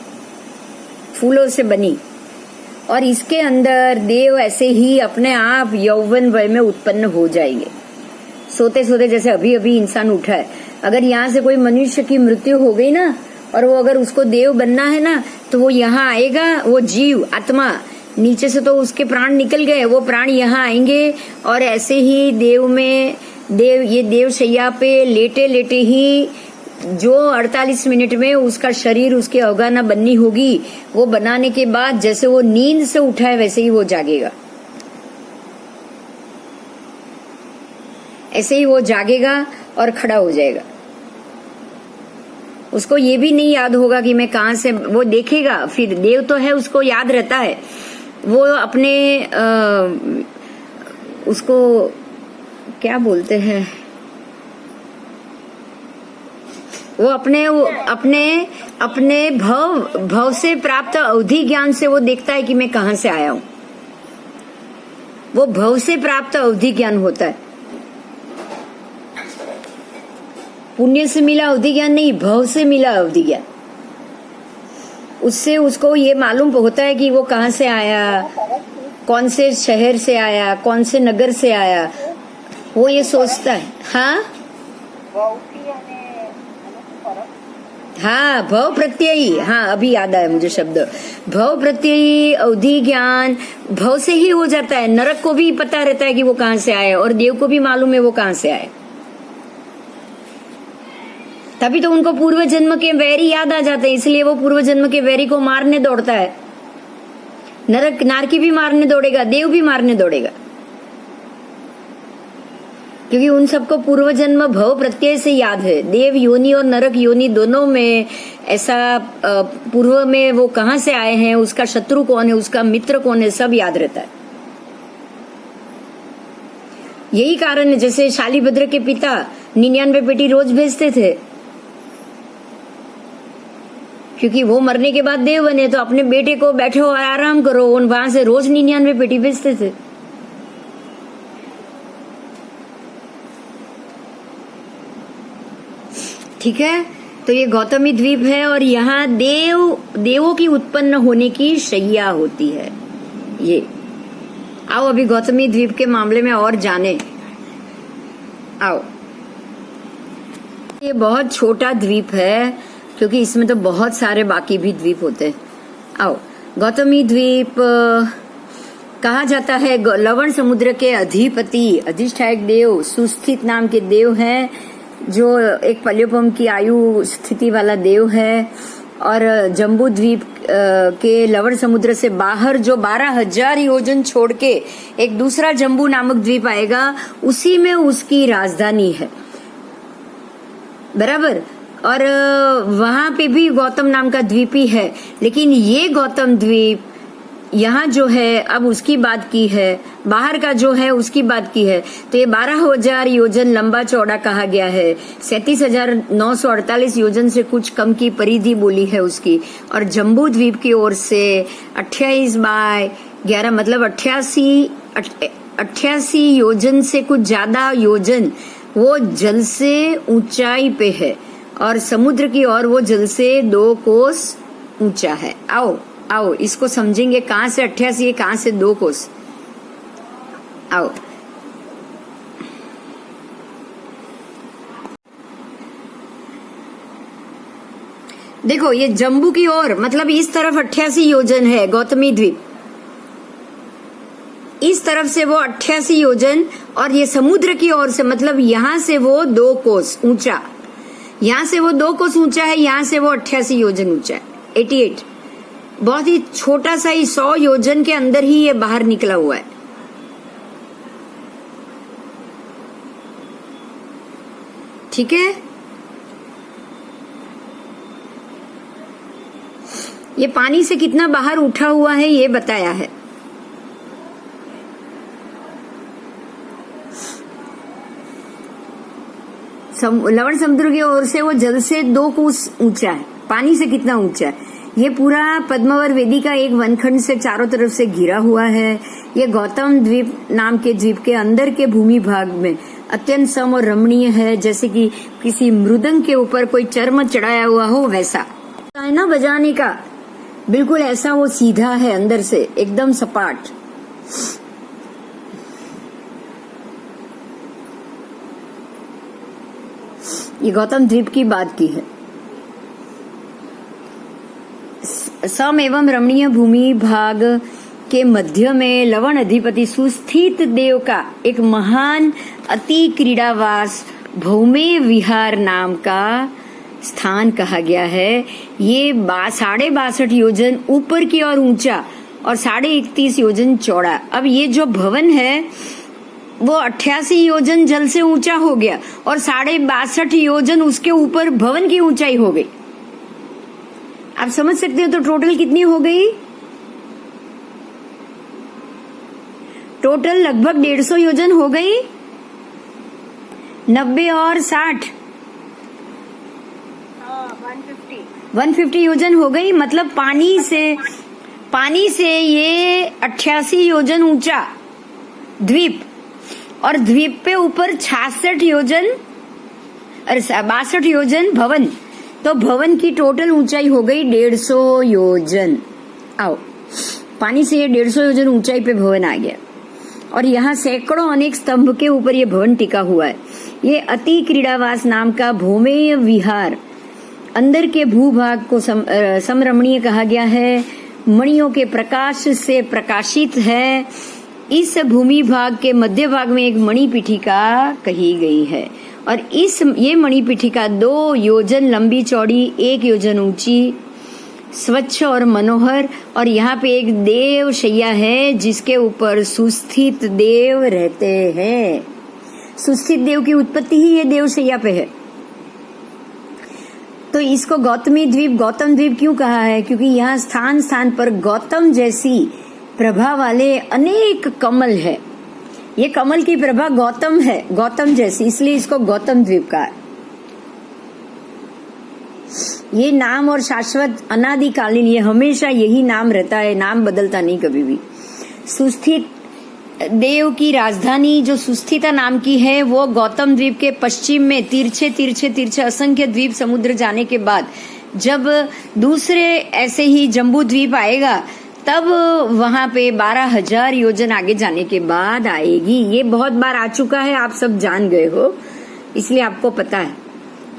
फूलों से बनी, और इसके अंदर देव ऐसे ही अपने आप यौवन वय में उत्पन्न हो जाएंगे। सोते सोते जैसे अभी अभी इंसान उठा है, अगर यहाँ से कोई मनुष्य की मृत्यु हो गई ना, और वो अगर उसको देव बनना है ना, तो वो यहाँ आएगा, वो जीव आत्मा, नीचे से तो उसके प्राण निकल गए, वो प्राण यहाँ आएंगे, और ऐसे ही देव में ये देवशैया पे लेटे लेटे ही जो 48 मिनट में उसका शरीर, उसकी अवगाना बननी होगी, वो बनाने के बाद जैसे वो नींद से उठा है वैसे ही वो जागेगा। ऐसे ही वो जागेगा और खड़ा हो जाएगा। उसको ये भी नहीं याद होगा कि मैं कहां से, वो देखेगा, फिर देव तो है, उसको याद रहता है, वो अपने उसको क्या बोलते हैं, वो अपने भव से प्राप्त अवधि ज्ञान से वो देखता है कि मैं कहां से आया हूं। वो भव से प्राप्त अवधि ज्ञान होता है, पुण्य से मिला अवधि ज्ञान नहीं, भव से मिला अवधि ज्ञान। उससे उसको ये मालूम होता है कि वो कहां से आया, कौन से शहर से आया, कौन से नगर से आया, वो ये सोचता है। हाँ हाँ, भव प्रत्ययी, हाँ अभी याद आया मुझे शब्द, भव प्रत्ययी अवधि ज्ञान भव से ही हो जाता है। नरक को भी पता रहता है कि वो कहां से आए, और देव को भी मालूम है वो कहां से आए, तभी तो उनको पूर्व जन्म के वैरी याद आ जाते हैं, इसलिए वो पूर्व जन्म के वैरी को मारने दौड़ता है। नरक नारकी भी मारने दौड़ेगा, देव भी मारने दौड़ेगा, क्योंकि उन सबको पूर्व जन्म भव प्रत्यय से याद है। देव योनि और नरक योनि दोनों में ऐसा पूर्व में वो कहां से आए हैं, उसका शत्रु कौन है, उसका मित्र कौन है, सब याद रहता है। यही कारण है, जैसे शालिभद्र के पिता 99 पेटी रोज भेजते थे, क्योंकि वो मरने के बाद देव बने, तो अपने बेटे को बैठो और आराम करो, वहां से रोज 99 पेटी भेजते थे। ठीक है, तो ये गौतमी द्वीप है, और यहाँ देवों की उत्पन्न होने की शैया होती है। ये आओ अभी गौतमी द्वीप के मामले में और जाने। आओ, ये बहुत छोटा द्वीप है, क्योंकि इसमें तो बहुत सारे बाकी भी द्वीप होते हैं। आओ, गौतमी द्वीप कहा जाता है लवण समुद्र के अधिपति अधिष्ठायक देव सुस्थित नाम के देव हैं, जो एक पल्योपम की आयु स्थिति वाला देव है। और जम्बू द्वीप के लवण समुद्र से बाहर जो 12,000 योजन छोड़ के एक दूसरा जम्बू नामक द्वीप आएगा, उसी में उसकी राजधानी है, बराबर। और वहां पे भी गौतम नाम का द्वीप ही है, लेकिन ये गौतम द्वीप यहाँ जो है अब उसकी बात की है, बाहर का जो है उसकी बात की है। तो ये 12,000 योजन लंबा चौड़ा कहा गया है, 37,948 योजन से कुछ कम की परिधि बोली है उसकी। और जम्बू द्वीप की ओर से 28/11 मतलब 88 योजन से कुछ ज्यादा योजन वो जल से ऊंचाई पे है, और समुद्र की ओर वो जल से 2 कोस ऊंचा है। आओ इसको समझेंगे, कहां से 88 है, कहां से 2 कोस। आओ देखो, ये जम्बू की ओर मतलब इस तरफ 88 योजन है गौतमी द्वीप, इस तरफ से वो 88 योजन, और ये समुद्र की ओर से मतलब यहां से वो 2 कोस ऊंचा, यहां से वो 2 कोस ऊंचा है, यहां से वो 88 योजन ऊंचा है, 88। बहुत ही छोटा सा ही 100 योजन के अंदर ही ये बाहर निकला हुआ है। ठीक है, ये पानी से कितना बाहर उठा हुआ है ये बताया है। लवण समुद्र की ओर से वो जल से 2 कोस ऊंचा है, पानी से कितना ऊंचा है। ये पूरा पद्मावर वेदिका एक वनखंड से चारों तरफ से घिरा हुआ है। ये गौतम द्वीप नाम के द्वीप के अंदर के भूमि भाग में अत्यंत सम और रमणीय है, जैसे कि किसी मृदंग के ऊपर कोई चर्म चढ़ाया हुआ हो वैसा है ना बजाने का, बिल्कुल ऐसा वो सीधा है अंदर से एकदम सपाट। ये गौतम द्वीप की बात की है। सम एवं रमणीय भूमि भाग के मध्य में लवण अधिपति सुस्थित देव का एक महान अति क्रीड़ावास भौमेय विहार नाम का स्थान कहा गया है। ये 62.5 योजन ऊपर की ओर ऊंचा और 31.5 योजन चौड़ा। अब ये जो भवन है वो 88 योजन जल से ऊंचा हो गया और 62.5 योजन उसके ऊपर भवन की ऊंचाई हो गई। आप समझ सकते हो तो टोटल कितनी हो गई? टोटल लगभग 150 योजन हो गई। 90 और 60 150 योजन हो गई। मतलब पानी से ये 88 योजन ऊंचा द्वीप और द्वीप पे ऊपर 66 योजन और 62 योजन भवन, तो भवन की टोटल ऊंचाई हो गई 150 योजन। आओ, पानी से ये 150 योजन ऊंचाई पे भवन आ गया और यहाँ सैकड़ों अनेक स्तंभ के ऊपर ये भवन टिका हुआ है। ये अति क्रीड़ावास नाम का भौमेय विहार अंदर के भूभाग को समरमणीय कहा गया है। मणियों के प्रकाश से प्रकाशित है। इस भूमि भाग के मध्य भाग में एक मणि पीठिका कही गई है और ये मणि पीठिका 2 योजन लंबी चौड़ी 1 योजन ऊंची, स्वच्छ और मनोहर, और यहाँ पे एक देव शैया है जिसके ऊपर सुस्थित देव रहते हैं। सुस्थित देव की उत्पत्ति ही ये देव शैया पे है। तो इसको गौतम द्वीप क्यों कहा है? क्योंकि यहाँ स्थान स्थान पर गौतम जैसी प्रभा वाले अनेक कमल है। ये कमल की प्रभा गौतम है, गौतम जैसी, इसलिए इसको गौतम द्वीप कहा है। ये नाम और शाश्वत अनादिकालीन, ये हमेशा यही नाम रहता है, नाम बदलता नहीं कभी भी। सुस्थित देव की राजधानी जो सुस्थिता नाम की है वो गौतम द्वीप के पश्चिम में तिरछे असंख्य द्वीप समुद्र जाने के बाद जब दूसरे ऐसे ही जम्बू द्वीप आएगा तब वहां पे 12,000 योजन आगे जाने के बाद आएगी। ये बहुत बार आ चुका है, आप सब जान गए हो, इसलिए आपको पता है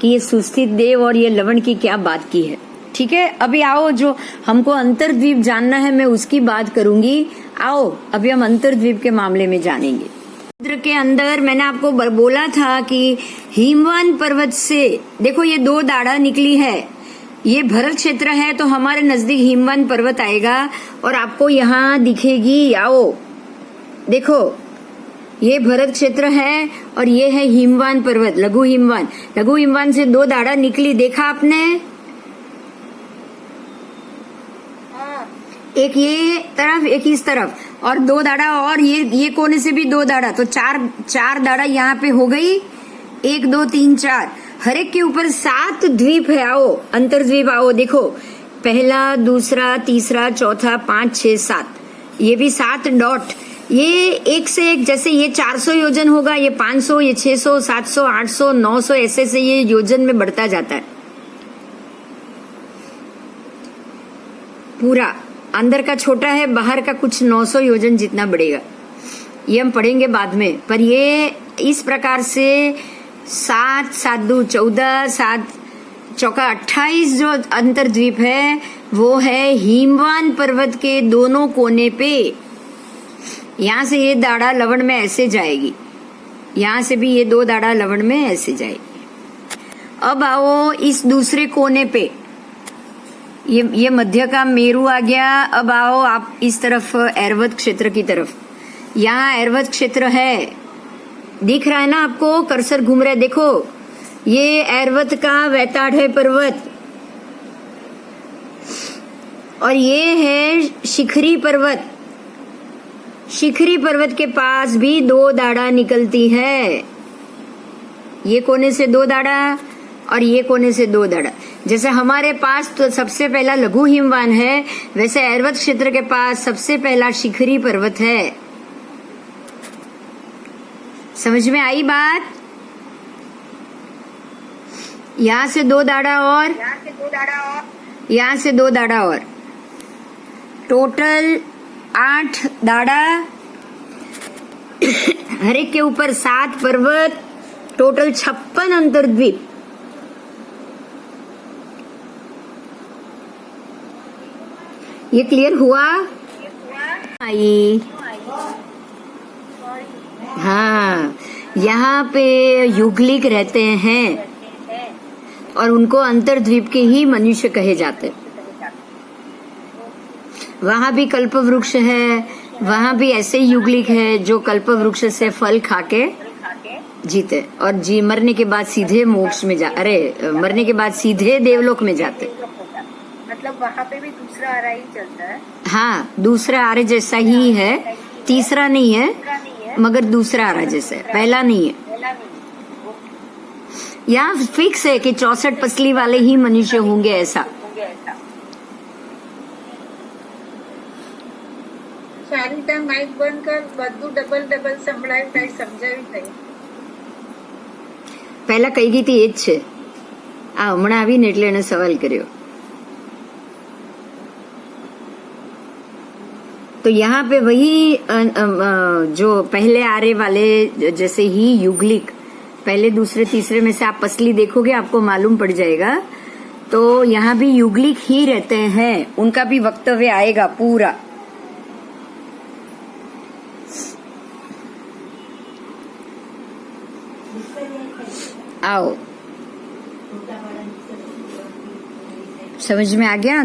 कि ये सुस्थित देव और ये लवण की क्या बात की है। ठीक है, अभी आओ जो हमको अंतर्द्वीप जानना है मैं उसकी बात करूंगी। आओ अभी हम अंतर्द्वीप के मामले में जानेंगे। समुद्र के अंदर मैंने आपको बोला था कि हिमवान पर्वत से देखो ये 2 दाढ़ा निकली है, ये भरत क्षेत्र है तो हमारे नजदीक हिमवान पर्वत आएगा और आपको यहाँ दिखेगी। आओ देखो ये भरत क्षेत्र है और ये है हिमवान पर्वत, लघु हिमवान। लघु हिमवान से 2 दाढ़ा निकली, देखा आपने? एक ये तरफ एक इस तरफ और 2 दाढ़ा, और ये कोने से भी 2 दाढ़ा, तो चार दाढ़ा यहाँ पे हो गई। 1 2 3 4, हर एक के ऊपर 7 द्वीप है। आओ अंतर्द्वीप आओ, देखो पहला, दूसरा, तीसरा, चौथा, 5 6 7, ये भी 7 डॉट। ये एक से एक, जैसे ये 400 योजन होगा, ये 500, ये 600, 700, 800, 900, ऐसे से ये योजन में बढ़ता जाता है। पूरा अंदर का छोटा है, बाहर का कुछ 900 योजन जितना बढ़ेगा, ये हम पढ़ेंगे बाद में। पर ये इस प्रकार से 7 7 2 14, 7 चौका 28 जो अंतर्द्वीप है वो है हिमवान पर्वत के दोनों कोने पे। यहाँ से ये दाढ़ा लवण में ऐसे जाएगी, यहाँ से भी ये 2 दाढ़ा लवण में ऐसे जाएगी। अब आओ इस दूसरे कोने पे, ये मध्य का मेरू आ गया। अब आओ आप इस तरफ ऐरावत क्षेत्र की तरफ, यहाँ ऐरावत क्षेत्र है, दिख रहा है ना आपको? कर्सर घूम रहा है, देखो ये ऐरावत का वैताढ़ पर्वत और ये है शिखरी पर्वत। शिखरी पर्वत के पास भी 2 दाढ़ा निकलती है, ये कोने से 2 दाढ़ा और ये कोने से 2 दाढ़ा। जैसे हमारे पास तो सबसे पहला लघु हिमवान है, वैसे ऐरावत क्षेत्र के पास सबसे पहला शिखरी पर्वत है। समझ में आई बात? यहाँ से 2 दाढ़ा और यहाँ से 2 दाढ़ा और टोटल 8 दाढ़ा, हर एक के ऊपर 7 पर्वत, टोटल 56 अंतर्द्वीप। ये क्लियर हुआ? आई हाँ, यहाँ पे युगलिक रहते हैं और उनको अंतर्द्वीप के ही मनुष्य कहे जाते हैं। वहाँ भी कल्प वृक्ष है, वहाँ भी ऐसे युगलिक है जो कल्प वृक्ष से फल खाके जीते और मरने के बाद सीधे मोक्ष में मरने के बाद सीधे देवलोक में जाते। मतलब वहाँ पे भी दूसरा आरा ही चलता है? हाँ, दूसरा आरे जैसा ही है, तीसरा नहीं है मगर दूसरा आरा जैसा है, पहला नहीं है। यहाँ फिक्स है कि 64 पसली वाले ही मनुष्य होंगे ऐसा। સારી માઇક બંધ કર, બધું ડબલ સંભળાયું, કઈ સમજાયું નહીં. પહેલા કહી ગઈ હતી એ જ છે, આ હમણાં આવીને એટલે એને સવાલ કર્યો। तो यहाँ पे वही जो पहले आरे वाले जैसे ही युगलिक, पहले दूसरे तीसरे में से आप पसली देखोगे आपको मालूम पड़ जाएगा। तो यहाँ भी युगलिक ही रहते हैं, उनका भी वक्तव्य आएगा पूरा। आओ, समझ में आ गया?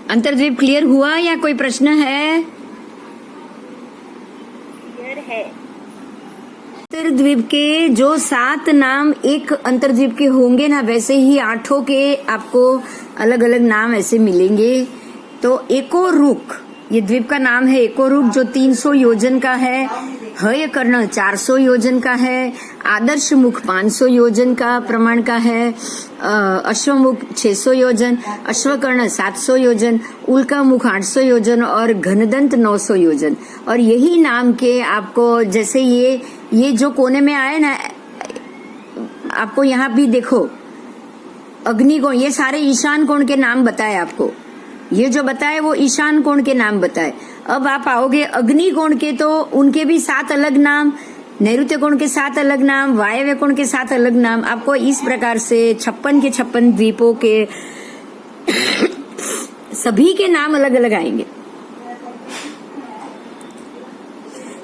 अंतर्द्वीप क्लियर हुआ या कोई प्रश्न है? क्लियर है। अंतर्द्वीप के जो 7 नाम एक अंतर्द्वीप के होंगे ना, वैसे ही 8 के आपको अलग अलग नाम ऐसे मिलेंगे। तो एकोरुक, ये द्वीप का नाम है एकोरुक, जो 300 योजन का है। हयकर्ण 400 योजन का है। आदर्श मुख 500 योजन का प्रमाण का है। अश्वमुख 600 योजन, अश्वकर्ण 700 योजन, उल्का मुख 800 योजन और घनदंत 900 योजन। और यही नाम के आपको जैसे ये जो कोने में आए ना, आपको यहाँ भी देखो अग्निकोण, ये सारे ईशान कोण के नाम बताए आपको। ये जो बताए वो ईशान कोण के नाम बताए। अब आप आओगे अग्निकोण के, तो उनके भी 7 अलग नाम, नैऋत्य कोण के 7 अलग नाम, वायव्य कोण के 7 अलग नाम। आपको इस प्रकार से 56 के 56 द्वीपों के सभी के नाम अलग अलग आएंगे।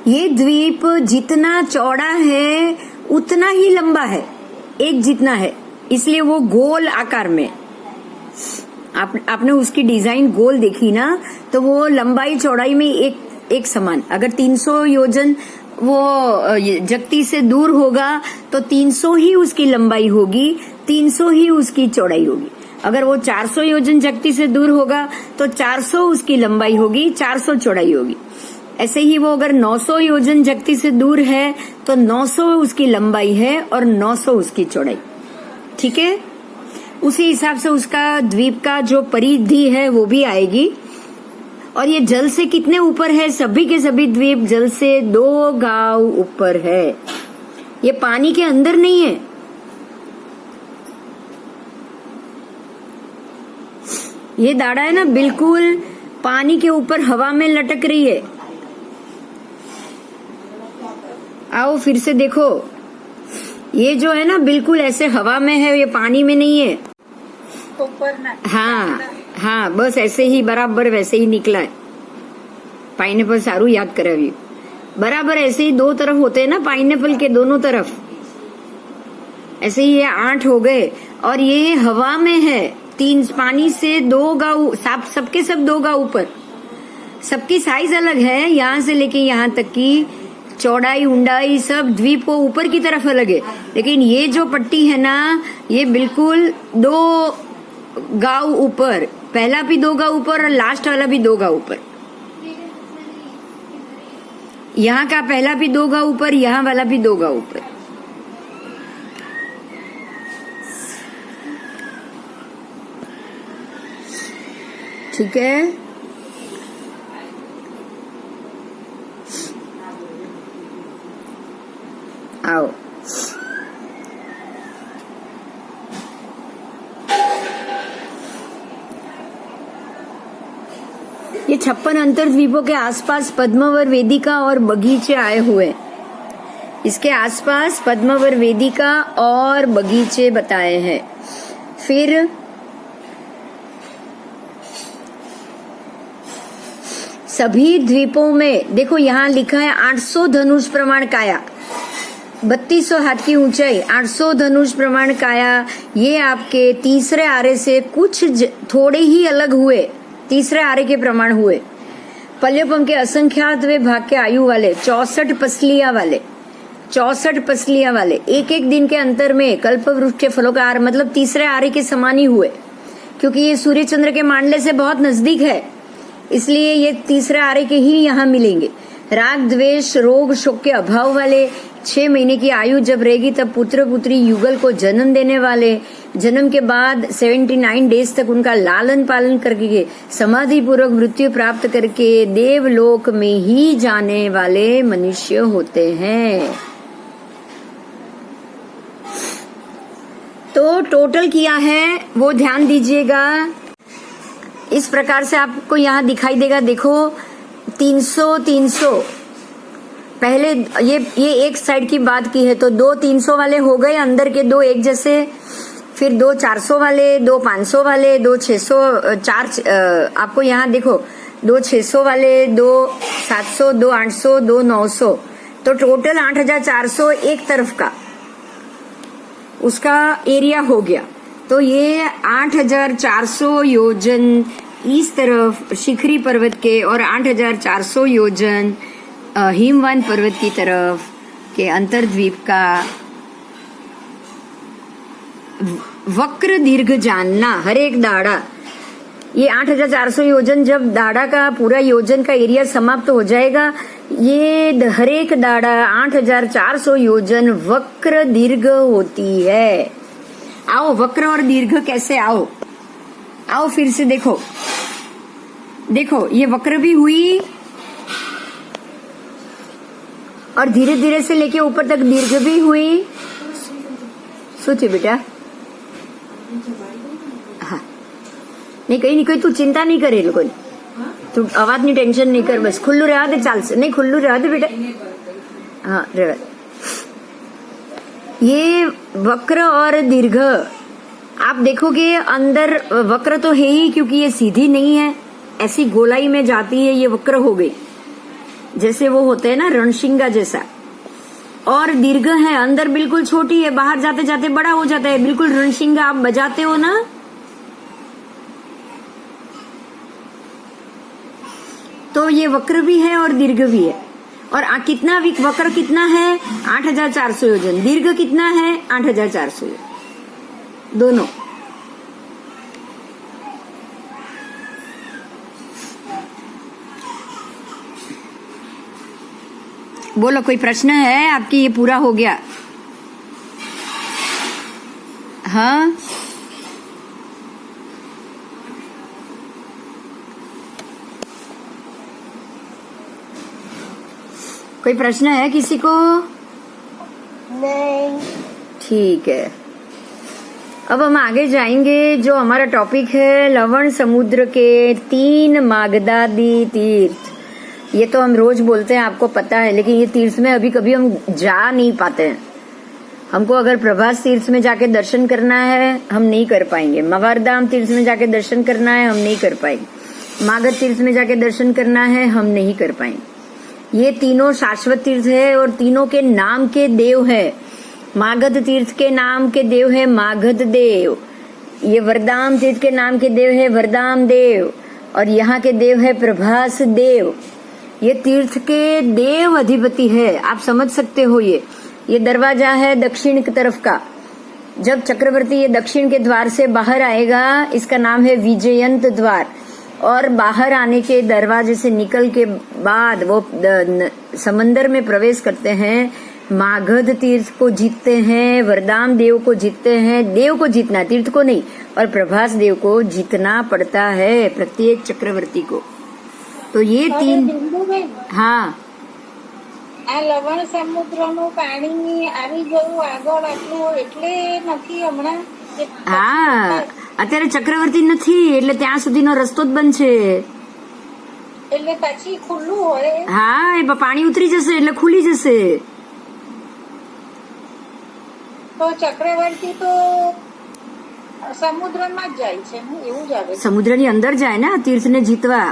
ये द्वीप जितना चौड़ा है उतना ही लंबा है, एक जितना है, इसलिए वो गोल आकार में। आपने उसकी डिजाइन गोल देखी ना, तो वो लंबाई चौड़ाई में एक समान। अगर 300 योजन वो जगती से दूर होगा तो 300 ही उसकी लंबाई होगी, 300 ही उसकी चौड़ाई होगी। अगर वो 400 योजन जगती से दूर होगा तो 400 उसकी लंबाई होगी, 400 चौड़ाई होगी। ऐसे ही वो अगर 900 योजन जगती से दूर है तो 900 उसकी लंबाई है और 900 उसकी चौड़ाई। ठीक है, उसी हिसाब से उसका द्वीप का जो परिधि है वो भी आएगी। और ये जल से कितने ऊपर है? सभी के सभी द्वीप जल से 2 गांव ऊपर है। ये पानी के अंदर नहीं है। ये दाढ़ा है ना, बिल्कुल पानी के ऊपर हवा में लटक रही है। आओ फिर से देखो, ये जो है ना बिल्कुल ऐसे हवा में है, ये पानी में नहीं है। ऊपर ना। हाँ, बस ऐसे ही बराबर वैसे ही निकला है। पाइनएप्पल सारू याद करावी, बराबर ऐसे ही 2 तरफ होते हैं ना पाइनएप्पल के, दोनों तरफ ऐसे ही ये 8 हो गए। और ये हवा में है, 3 पानी से 2 गांव, सबके सब 2 गांव ऊपर। सबकी साइज अलग है, यहाँ से लेके यहाँ तक की चौड़ाई ऊंडाई सब द्वीप को ऊपर की तरफ अलग है। लेकिन ये जो पट्टी है ना, ये बिल्कुल 2 गांव ऊपर, पहला भी 2 गांव ऊपर और लास्ट वाला भी 2 गांव ऊपर। यहाँ का पहला भी 2 गांव ऊपर, यहाँ वाला भी 2 गांव ऊपर। ठीक है, आओ ये 56 अंतर्द्वीपों के आसपास पद्मावर वेदिका और बगीचे आए हुए। इसके आसपास पद्मावर वेदिका और बगीचे बताए हैं। फिर सभी द्वीपों में देखो, यहाँ लिखा है 800 धनुष प्रमाण काया, 3200 हाथ की ऊंचाई, 800 धनुष प्रमाण काया। ये आपके तीसरे आरे से कुछ थोड़े ही अलग हुए, तीसरे आरे के प्रमाण हुए। पल्योपम के असंख्यात वे भाग के आयु वाले, 64 पसलियां वाले, 64 पसलियां वाले, एक दिन के अंतर में कल्प वृक्ष के फलों का आर, मतलब तीसरे आरे के समान ही हुए, क्योंकि ये सूर्य चंद्र के मांडले से बहुत नजदीक है, इसलिए ये तीसरे आरे के ही यहाँ मिलेंगे। राग द्वेष रोग शोक के अभाव वाले, 6 महीने की आयु जब रहेगी तब पुत्र पुत्री युगल को जन्म देने वाले, जन्म के बाद 79 डेज तक उनका लालन पालन करके समाधि पूर्वक मृत्यु प्राप्त करके देवलोक में ही जाने वाले मनुष्य होते हैं। तो टोटल किया है वो ध्यान दीजिएगा। इस प्रकार से आपको यहाँ दिखाई देगा, देखो 300 पहले ये एक साइड की बात की है, तो 2 300 वाले हो गए अंदर के 2 एक जैसे, फिर 2 400 वाले, 2 500 वाले, 2 600, 4 आपको यहाँ देखो 2 600 वाले, 2 700, 2 800, 2 900, तो टोटल 8400 एक तरफ का उसका एरिया हो गया। तो ये 8400 योजन इस तरफ शिखरी पर्वत के और 8400 योजन हिमवान पर्वत की तरफ के अंतर्द्वीप का वक्र दीर्घ जानना। हर एक दाढ़ा, ये 8400 योजन, जब दाढ़ा का पूरा योजन का एरिया समाप्त हो जाएगा, ये हर एक दाढ़ा 8400 योजन वक्र दीर्घ होती है। आओ वक्र और दीर्घ कैसे, आओ फिर से देखो ये वक्र भी हुई और धीरे धीरे से लेके ऊपर तक दीर्घ भी हुई। सोचिए बेटा, हाँ नहीं कहीं नहीं, कोई तू चिंता नहीं करे, लोगों तू आवाज नहीं, टेंशन नहीं कर, बस खुल्लू रहा दे, चाल से नहीं खुल्लू रहा दे बेटा, हाँ रहा। ये वक्र और दीर्घ आप देखोगे, अंदर वक्र तो है ही, क्योंकि ये सीधी नहीं है, ऐसी गोलाई में जाती है, ये वक्र हो गई। जैसे वो होते हैं ना, रणशिंगा जैसा। और दीर्घ है, अंदर बिल्कुल छोटी है, बाहर जाते जाते बड़ा हो जाता है, बिल्कुल रणशिंगा आप बजाते हो ना, तो ये वक्र भी है और दीर्घ भी है। और कितना वक्र कितना है? 8400 योजन। दीर्घ कितना है? 8400 योजन, दोनों। बोलो, कोई प्रश्न है आपकी? ये पूरा हो गया? हाँ, कोई प्रश्न है किसी को? नहीं। ठीक है, अब हम आगे जाएंगे। जो हमारा टॉपिक है लवण समुद्र के 3 मागधादी तीर्थ। ये तो हम रोज बोलते हैं, आपको पता है, लेकिन ये तीर्थ में अभी कभी हम जा नहीं पाते हैं। हमको अगर प्रभास तीर्थ में जाके दर्शन करना है, हम नहीं कर पाएंगे। मवारधाम तीर्थ में जाके दर्शन करना है, हम नहीं कर पाएंगे। मागध तीर्थ में जाके दर्शन करना है, हम नहीं कर पाएंगे। ये तीनों शाश्वत तीर्थ है और तीनों के नाम के देव है। मागध तीर्थ के नाम के देव है मागध देव, ये वरदाम तीर्थ के नाम के देव है वरदाम देव, और यहाँ के देव है प्रभास देव। ये तीर्थ के देव अधिपति है, आप समझ सकते हो। ये दरवाजा है दक्षिण की तरफ का। जब चक्रवर्ती ये दक्षिण के द्वार से बाहर आएगा, इसका नाम है विजयंत द्वार। और बाहर आने के दरवाजे से निकल के बाद वो समंदर में प्रवेश करते हैं, मागध तीर्थ को जीतते हैं, वरदाम देव को जीतते हैं। देव को जीतना, तीर्थ को नहीं। और प्रभास देव को जीतना पड़ता है प्रत्येक चक्रवर्ती को। तो ये 3। हाँ, આ લવણ સમુદ્રનું પાણી આવી ગયું આગળ આટલું, એટલે નથી હમણાં. હા, અત્યારે ચક્રવર્તી નથી એટલે ત્યાં સુધીનો રસ્તો જ બંધ છે. એટલે પછી ખુલ્લું હોય. હા, એ પાણી ઉતરી જશે એટલે ખુલી જશે. તો ચક્રવર્તી તો સમુદ્રમાં જ જાય છે ને, એવું જ આવે. સમુદ્રની અંદર જાય ને તીર્થને જીતવા.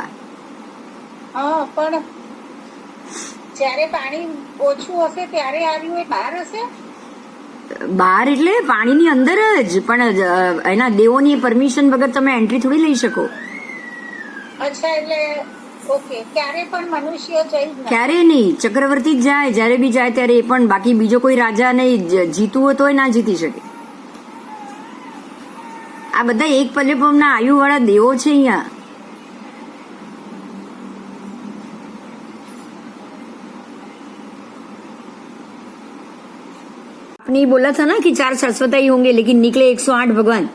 હા, પણ જયારે પાણી ઓછું હશે ત્યારે આવ્યું એ બહાર હશે. બહાર એટલે પાણીની અંદર જ, પણ એના દેવોની પરમિશન વગર તમે એન્ટ્રી થોડી લઈ શકો. અચ્છા, એટલે ઓકે. ક્યારે પણ મનુષ્ય જઈ જ ક્યારે નહીં, ચક્રવર્તી જ જાય. જયારે બી જાય ત્યારે એ પણ, બાકી બીજો કોઈ રાજા નહીં. જીતવું હોય તોય ના જીતી શકે. આ બધા એક પલ્લેપમના આયુ વાળા દેવો છે અહીંયા. आपने बोला था ना कि 4 सरस्वती होंगे, लेकिन निकले 108 भगवान.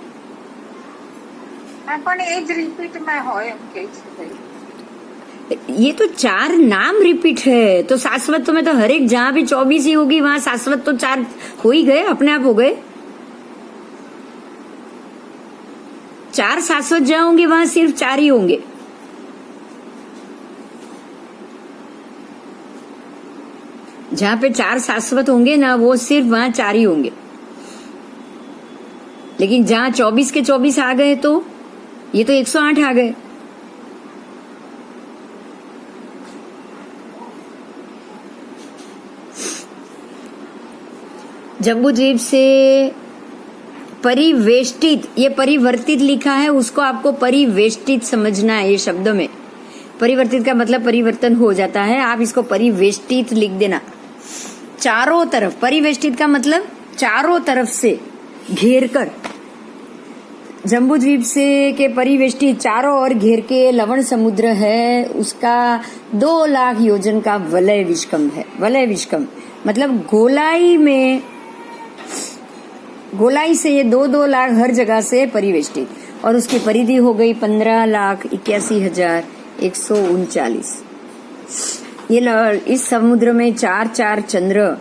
પણ એ જ રિપીટ માં હોય એમ કે છે. ये तो 4 नाम रिपीट है, तो शाश्वत में तो हर एक जहाँ भी 24 ही होगी वहाँ शाश्वत तो 4 हो ही गए, अपने आप हो गए. 4 शाश्वत जहाँ होंगे वहाँ सिर्फ 4 ही होंगे. जहाँ पे 4 शाश्वत होंगे ना, वो सिर्फ वहाँ 4 ही होंगे. लेकिन जहाँ 24 के 24 आ गए तो ये तो 108 आ गए. जम्बूद्वीप से परिवेष्टित, ये परिवर्तित लिखा है, उसको आपको परिवेष्टित समझना है. ये शब्द में परिवर्तित का मतलब परिवर्तन हो जाता है, आप इसको परिवेष्टित लिख देना. चारों तरफ, परिवेष्टित का मतलब चारों तरफ से घेर कर. जम्बूद्वीप से के परिवेष्टित चारों ओर घेर के लवण समुद्र है, उसका 2 लाख योजन का वलय विष्कम है. वलय विष्कम मतलब गोलाई में, गोलाई से ये 2-2 लाख हर जगह से परिवेष्टित. और उसकी परिधि हो गई 15,81,139. ये इस समुद्र में 4 चंद्र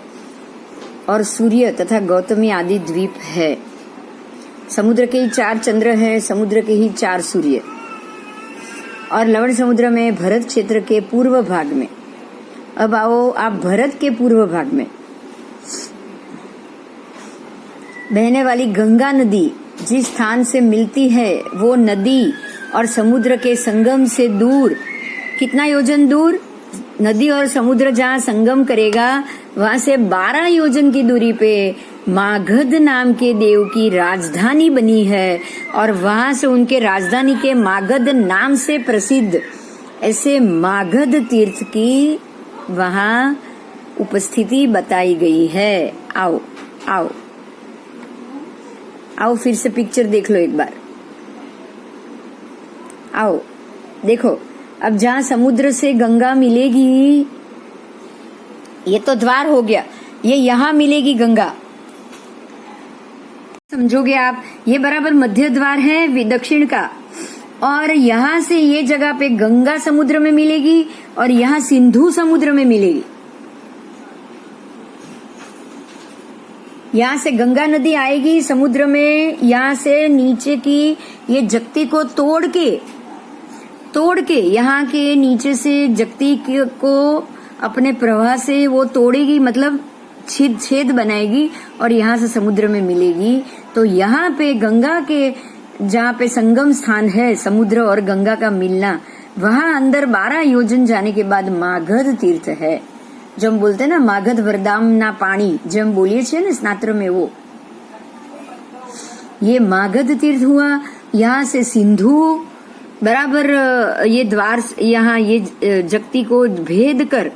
और सूर्य तथा गौतमी आदि द्वीप है. समुद्र के ही 4 चंद्र है, समुद्र के ही 4 सूर्य. और लवण समुद्र में भरत क्षेत्र के पूर्व भाग में, अब आओ आप भरत के पूर्व भाग में बहने वाली गंगा नदी जिस स्थान से मिलती है, वो नदी और समुद्र के संगम से दूर कितना योजन दूर? नदी और समुद्र जहाँ संगम करेगा वहां से 12 योजन की दूरी पे मागध नाम के देव की राजधानी बनी है और वहां से उनके राजधानी के मागध नाम से प्रसिद्ध ऐसे मागध तीर्थ की वहां उपस्थिति बताई गई है। आओ आओ आओ, फिर से पिक्चर देख लो एक बार। आओ देखो, अब जहाँ समुद्र से गंगा मिलेगी, ये तो द्वार हो गया, ये यहाँ मिलेगी गंगा, समझोगे आप? ये बराबर मध्य द्वार है दक्षिण का, और यहाँ से ये जगह पे गंगा समुद्र में मिलेगी और यहाँ सिंधु समुद्र में मिलेगी। यहाँ से गंगा नदी आएगी समुद्र में, यहाँ से नीचे की ये जगती को तोड़ के यहाँ के नीचे से जगती को अपने प्रवाह से वो तोड़ेगी, मतलब छेद बनाएगी और यहाँ से समुद्र में मिलेगी। तो यहाँ पे गंगा के जहाँ पे संगम स्थान है, समुद्र और गंगा का मिलना, वहां अंदर 12 योजन जाने के बाद मागध तीर्थ है। जो हम बोलते हैं ना मागध वरदाम ना पानी, जो हम बोलिए छे ना स्नात्र में, वो ये मागध तीर्थ हुआ। यहाँ से सिंधु बराबर ये द्वार, यहाँ ये जगती को भेद कर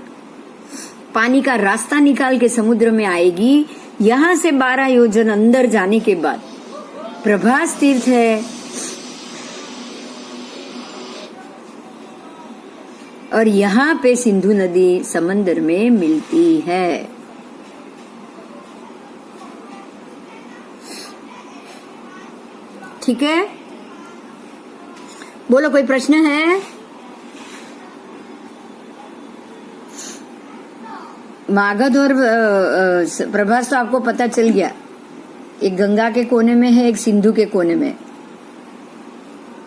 पानी का रास्ता निकाल के समुद्र में आएगी। यहाँ से 12 योजन अंदर जाने के बाद प्रभास तीर्थ है, और यहाँ पे सिंधु नदी समंदर में मिलती है। ठीक है, बोलो कोई प्रश्न है? मागध और प्रभास तो आपको पता चल गया, एक गंगा के कोने में है, एक सिंधु के कोने में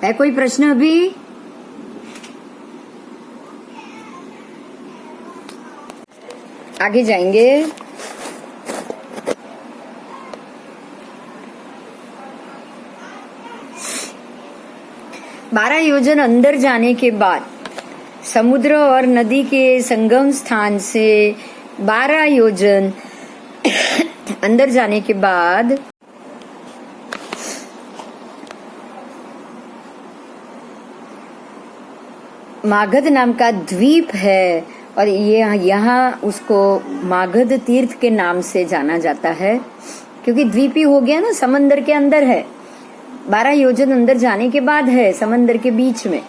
है। कोई प्रश्न अभी? आगे जाएंगे। बारह योजन अंदर जाने के बाद समुद्र और नदी के संगम स्थान से 12 योजन अंदर जाने के बाद मागध नाम का द्वीप है, और ये यहाँ उसको मागध तीर्थ के नाम से जाना जाता है, क्योंकि द्वीप ही हो गया ना, समंदर के अंदर है। 12 योजन अंदर जाने के बाद है, समंदर के बीच में,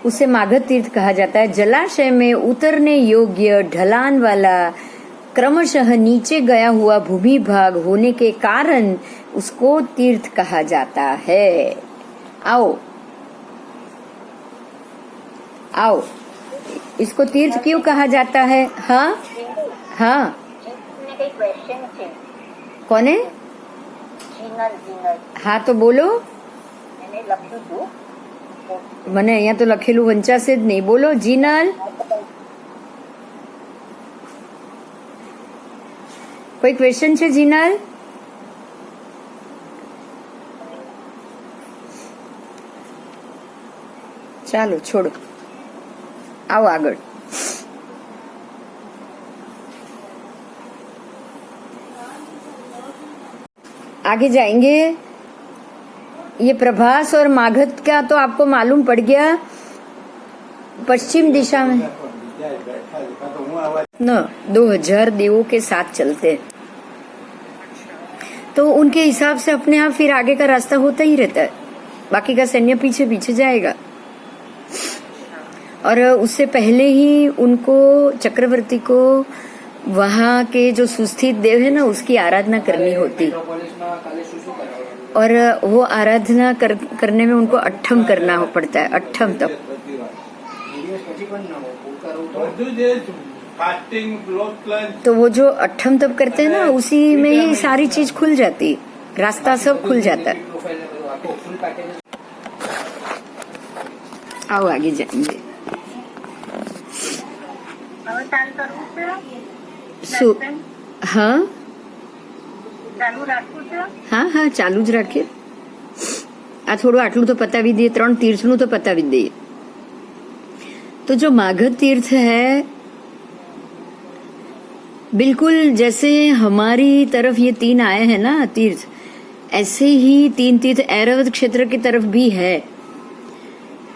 उसे मागध तीर्थ कहा जाता है। जलाशय में उतरने योग्य ढलान वाला क्रमशः नीचे गया हुआ भूमि भाग होने के कारण उसको तीर्थ कहा जाता है। आओ आओ, इसको तीर्थ क्यों कहा जाता है? हाँ हाँ, कौन है? हाँ तो बोलो। મને અહીંયા તો લખેલું વંચાશે જ નહીં, બોલો જીનલ। કોઈ ક્વેશ્ચન છે જીનલ? ચાલો છોડો, आओ આગળ। आगे जाएंगे। ये प्रभास और मागध का तो आपको मालूम पड़ गया, पश्चिम दिशा में न 2000 देवों के साथ चलते हैं, तो उनके हिसाब से अपने आप फिर आगे का रास्ता होता ही रहता है, बाकी का सैन्य पीछे पीछे जाएगा। और उससे पहले ही उनको, चक्रवर्ती को, वहाँ के जो सुस्थित देव है ना, उसकी आराधना करनी होती, और वो आराधना करने में उनको अट्ठम करना पड़ता है, अट्ठम तप। तो वो जो अट्ठम तप करते हैं ना, उसी में ही सारी चीज खुल जाती, रास्ता सब खुल जाता है। आओ आगे जाएंगे। हाँ हाँ हाँ, ચાલુ જ રાખીએ। આ થોડું આટલું તો પતાવી દઈએ, 3 તીર્થનું તો પતાવી દઈએ। तो जो मागध तीर्थ है, बिल्कुल जैसे हमारी तरफ ये 3 आए हैं ना तीर्थ, ऐसे ही 3 तीर्थ ऐरावत क्षेत्र की तरफ भी है।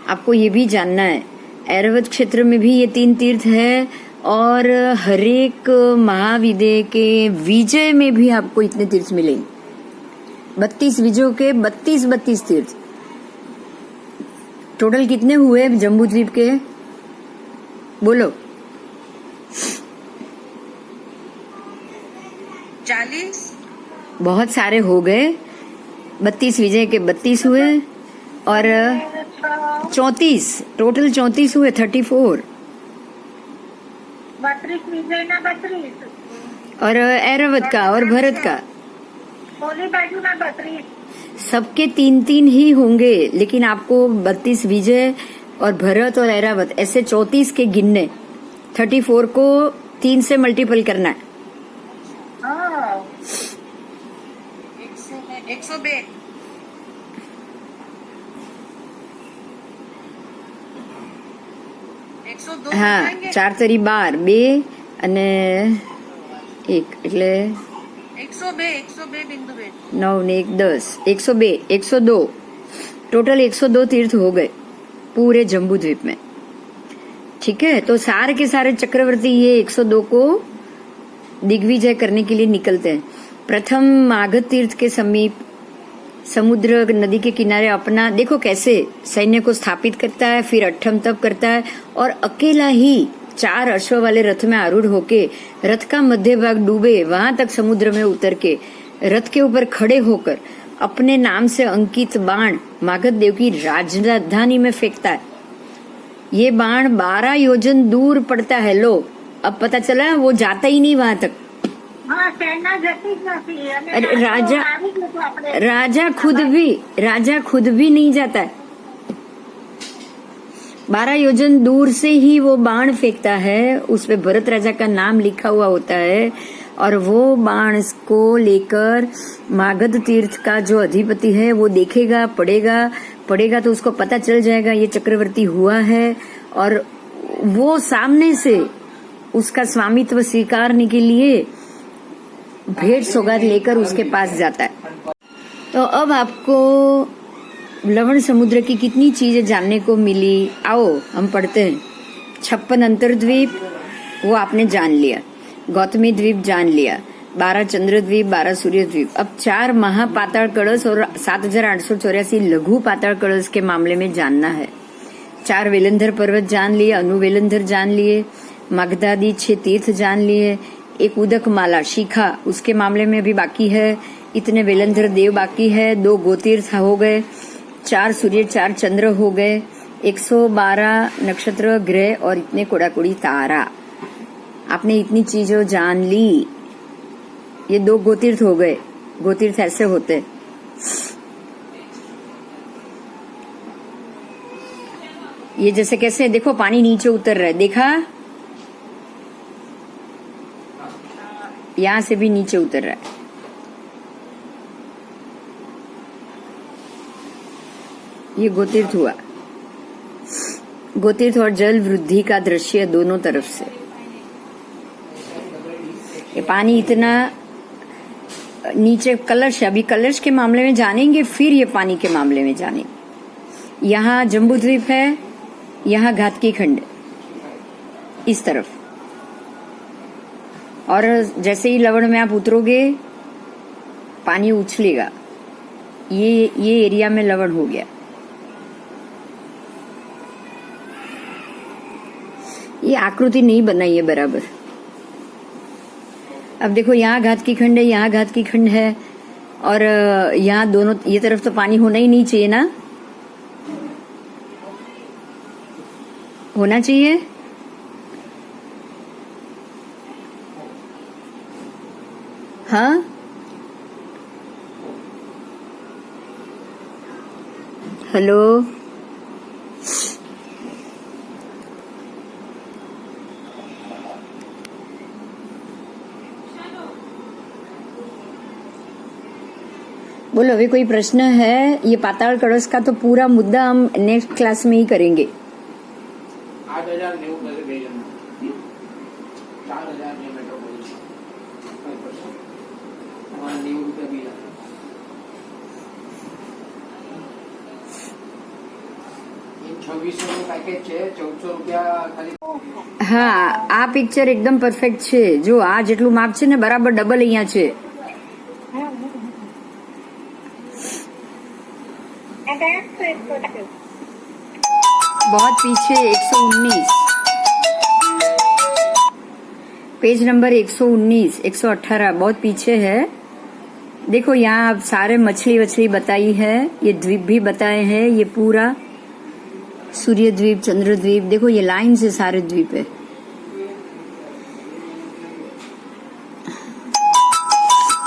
आपको ये भी जानना है, ऐरावत क्षेत्र में भी ये 3 तीर्थ है, और हरेक महाविद्य के विजय में भी आपको इतने तीर्थ मिलेंगे। 32 विजयों के 32 तीर्थ। टोटल कितने हुए जम्बू द्वीप के, बोलो? 40। बहुत सारे हो गए। 32 विजय के 32 हुए, और 34 टोटल 34 हुए, 34। 32 विजय ना 32, और ऐरावत का और भरत का होली बाजू ना 32। सबके 3 ही होंगे, लेकिन आपको 32 विजय और भरत और ऐरावत ऐसे 34 के गिनने। 34 को 3 से मल्टीपल करना है। 102। હા, 4 તરી 12, 2 અને 1 એટલે 102 9 ने 1 10, 102 टोटल 102 तीर्थ हो गए पूरे जम्बू द्वीप में। ठीक है, तो सारे के सारे चक्रवर्ती ये 102 को दिग्विजय करने के लिए निकलते हैं। प्रथम मागध तीर्थ के समीप समुद्र नदी के किनारे अपना देखो कैसे सैन्य को स्थापित करता है, फिर अठम तप करता है, और अकेला ही 4 अश्व वाले रथ में आरूढ़ होके रथ का मध्य भाग डूबे वहां तक समुद्र में उतर के रथ के ऊपर खड़े होकर अपने नाम से अंकित बाण मागध देव की राजधानी में फेंकता है। ये बाण 12 योजन दूर पड़ता है। लो, अब पता चला वो जाता ही नहीं वहां तक। अरे राजा खुद भी नहीं जाता है। 12 योजन दूर से ही वो बाण फेंकता है, उसपे भरत राजा का नाम लिखा हुआ होता है, और वो बाण को लेकर मागध तीर्थ का जो अधिपति है वो देखेगा, पड़ेगा तो उसको पता चल जाएगा ये चक्रवर्ती हुआ है, और वो सामने से उसका स्वामित्व स्वीकारने के लिए भेंट सौगात लेकर उसके पास जाता है। तो अब आपको लवण समुद्र की कितनी चीजें जानने को मिली, आओ हम पढ़ते हैं। 56 अंतर्द्वीप वो आपने जान लिया, गौतमी द्वीप जान लिया, 12 चंद्र द्वीप, 12 सूर्य द्वीप। अब 4 महापाताल कलश और 7884 लघु पाताल कलश के मामले में जानना है। 4 वेलंधर पर्वत जान लिए, अनु वेलंधर जान लिए, मगधादी 6 तीर्थ जान लिए, एक उदक माला शिखा उसके मामले में भी बाकी है, इतने वेलंधर देव बाकी है, 2 गोतीर्थ हो गए, 4 सूर्य 4 चंद्र हो गए, 112 नक्षत्र ग्रह और इतने कोड़ाकोड़ी तारा। आपने इतनी चीजों जान ली। ये 2 गोतीर्थ हो गए। गोतीर्थ ऐसे होते, ये जैसे कैसे देखो पानी नीचे उतर रहा है, देखा यहां से भी नीचे उतर रहा है। ये गोतीर्थ हुआ। गोतीर्थ और जल वृद्धि का दृश्य दोनों तरफ से। ये पानी इतना नीचे कलश है, अभी कलश के मामले में जानेंगे, फिर ये पानी के मामले में जानेंगे। यहाँ जम्बू द्वीप है, यहाँ घातकी खंड इस तरफ, और जैसे ही लवण में आप उतरोगे पानी उछलेगा। ये एरिया में लवण हो गया। ये आकृति नहीं बनाई है बराबर। अब देखो यहाँ घातकी खंड है, यहाँ घातकी खंड है, और यहाँ दोनों ये तरफ तो पानी होना ही नहीं चाहिए ना, होना चाहिए। हाँ, हेलो, बोलो अभी कोई प्रश्न है? ये पाताल कलश का तो पूरा मुद्दा हम नेक्स्ट क्लास में ही करेंगे। 4090 બે જણ 4000 કિલોમીટર બોલું છું 90 રૂપિયા બિલ આવે. એ 2600 નું પેકેજ છે 1400 રૂપિયા ખાલી. હા આ પિક્ચર એકદમ પરફેક્ટ છે. જો આ જેટલું માપ છે ને બરાબર ડબલ અહીંયા છે. बहुत पीछे 119 पेज नंबर 119 118 बहुत पीछे है. देखो यहाँ अब सारे मछली वछली बताई है. ये द्वीप भी बताए हैं. ये पूरा सूर्य द्वीप चंद्र द्वीप देखो ये लाइन से सारे द्वीप है.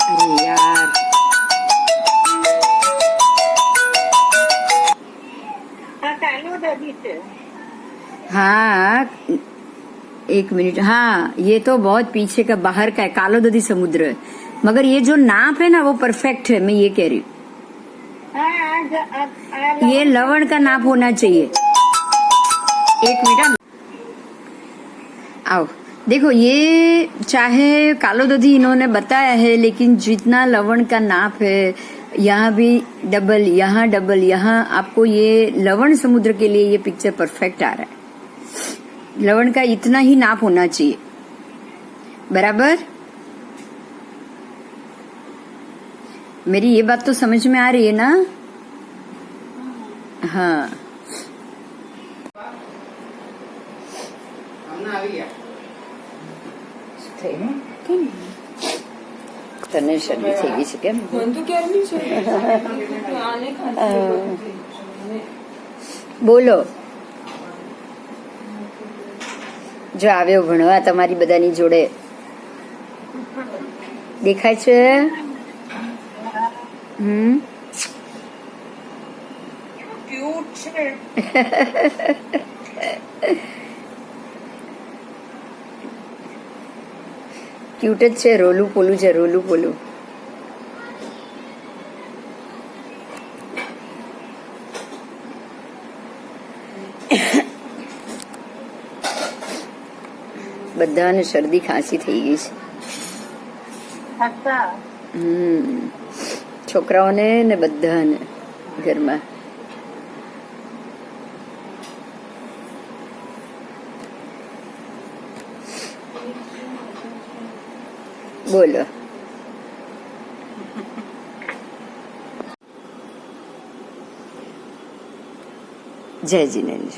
अरे यार हाँ एक मिनट. हाँ ये तो बहुत पीछे का बाहर का है कालोदधी समुद्र है. मगर ये जो नाप है ना वो परफेक्ट है. मैं ये कह रही हूँ ये लवण का नाप होना चाहिए. एक मिनट आओ देखो ये चाहे कालोदधी इन्होंने बताया है लेकिन जितना लवण का नाप है यहाँ भी डबल यहाँ आपको ये लवण समुद्र के लिए ये पिक्चर परफेक्ट आ रहा है. लवण का इतना ही नाप होना चाहिए. बराबर. मेरी ये बात तो समझ में आ रही है ना. हाँ હમણાં આવી ગયા. તને શરદી થઈ ગઈ છે કેમ? બોલો જો આવ્યો ભણવા તમારી બધાની જોડે દેખાય છે. ક્યુટ જ છે. રોલું પોલું છે રોલું પોલું. બધાને શરદી ખાંસી થઈ ગઈ છે. છોકરાઓને ને બધાને ઘરમાં. બોલો જય જીનેન્દ્ર.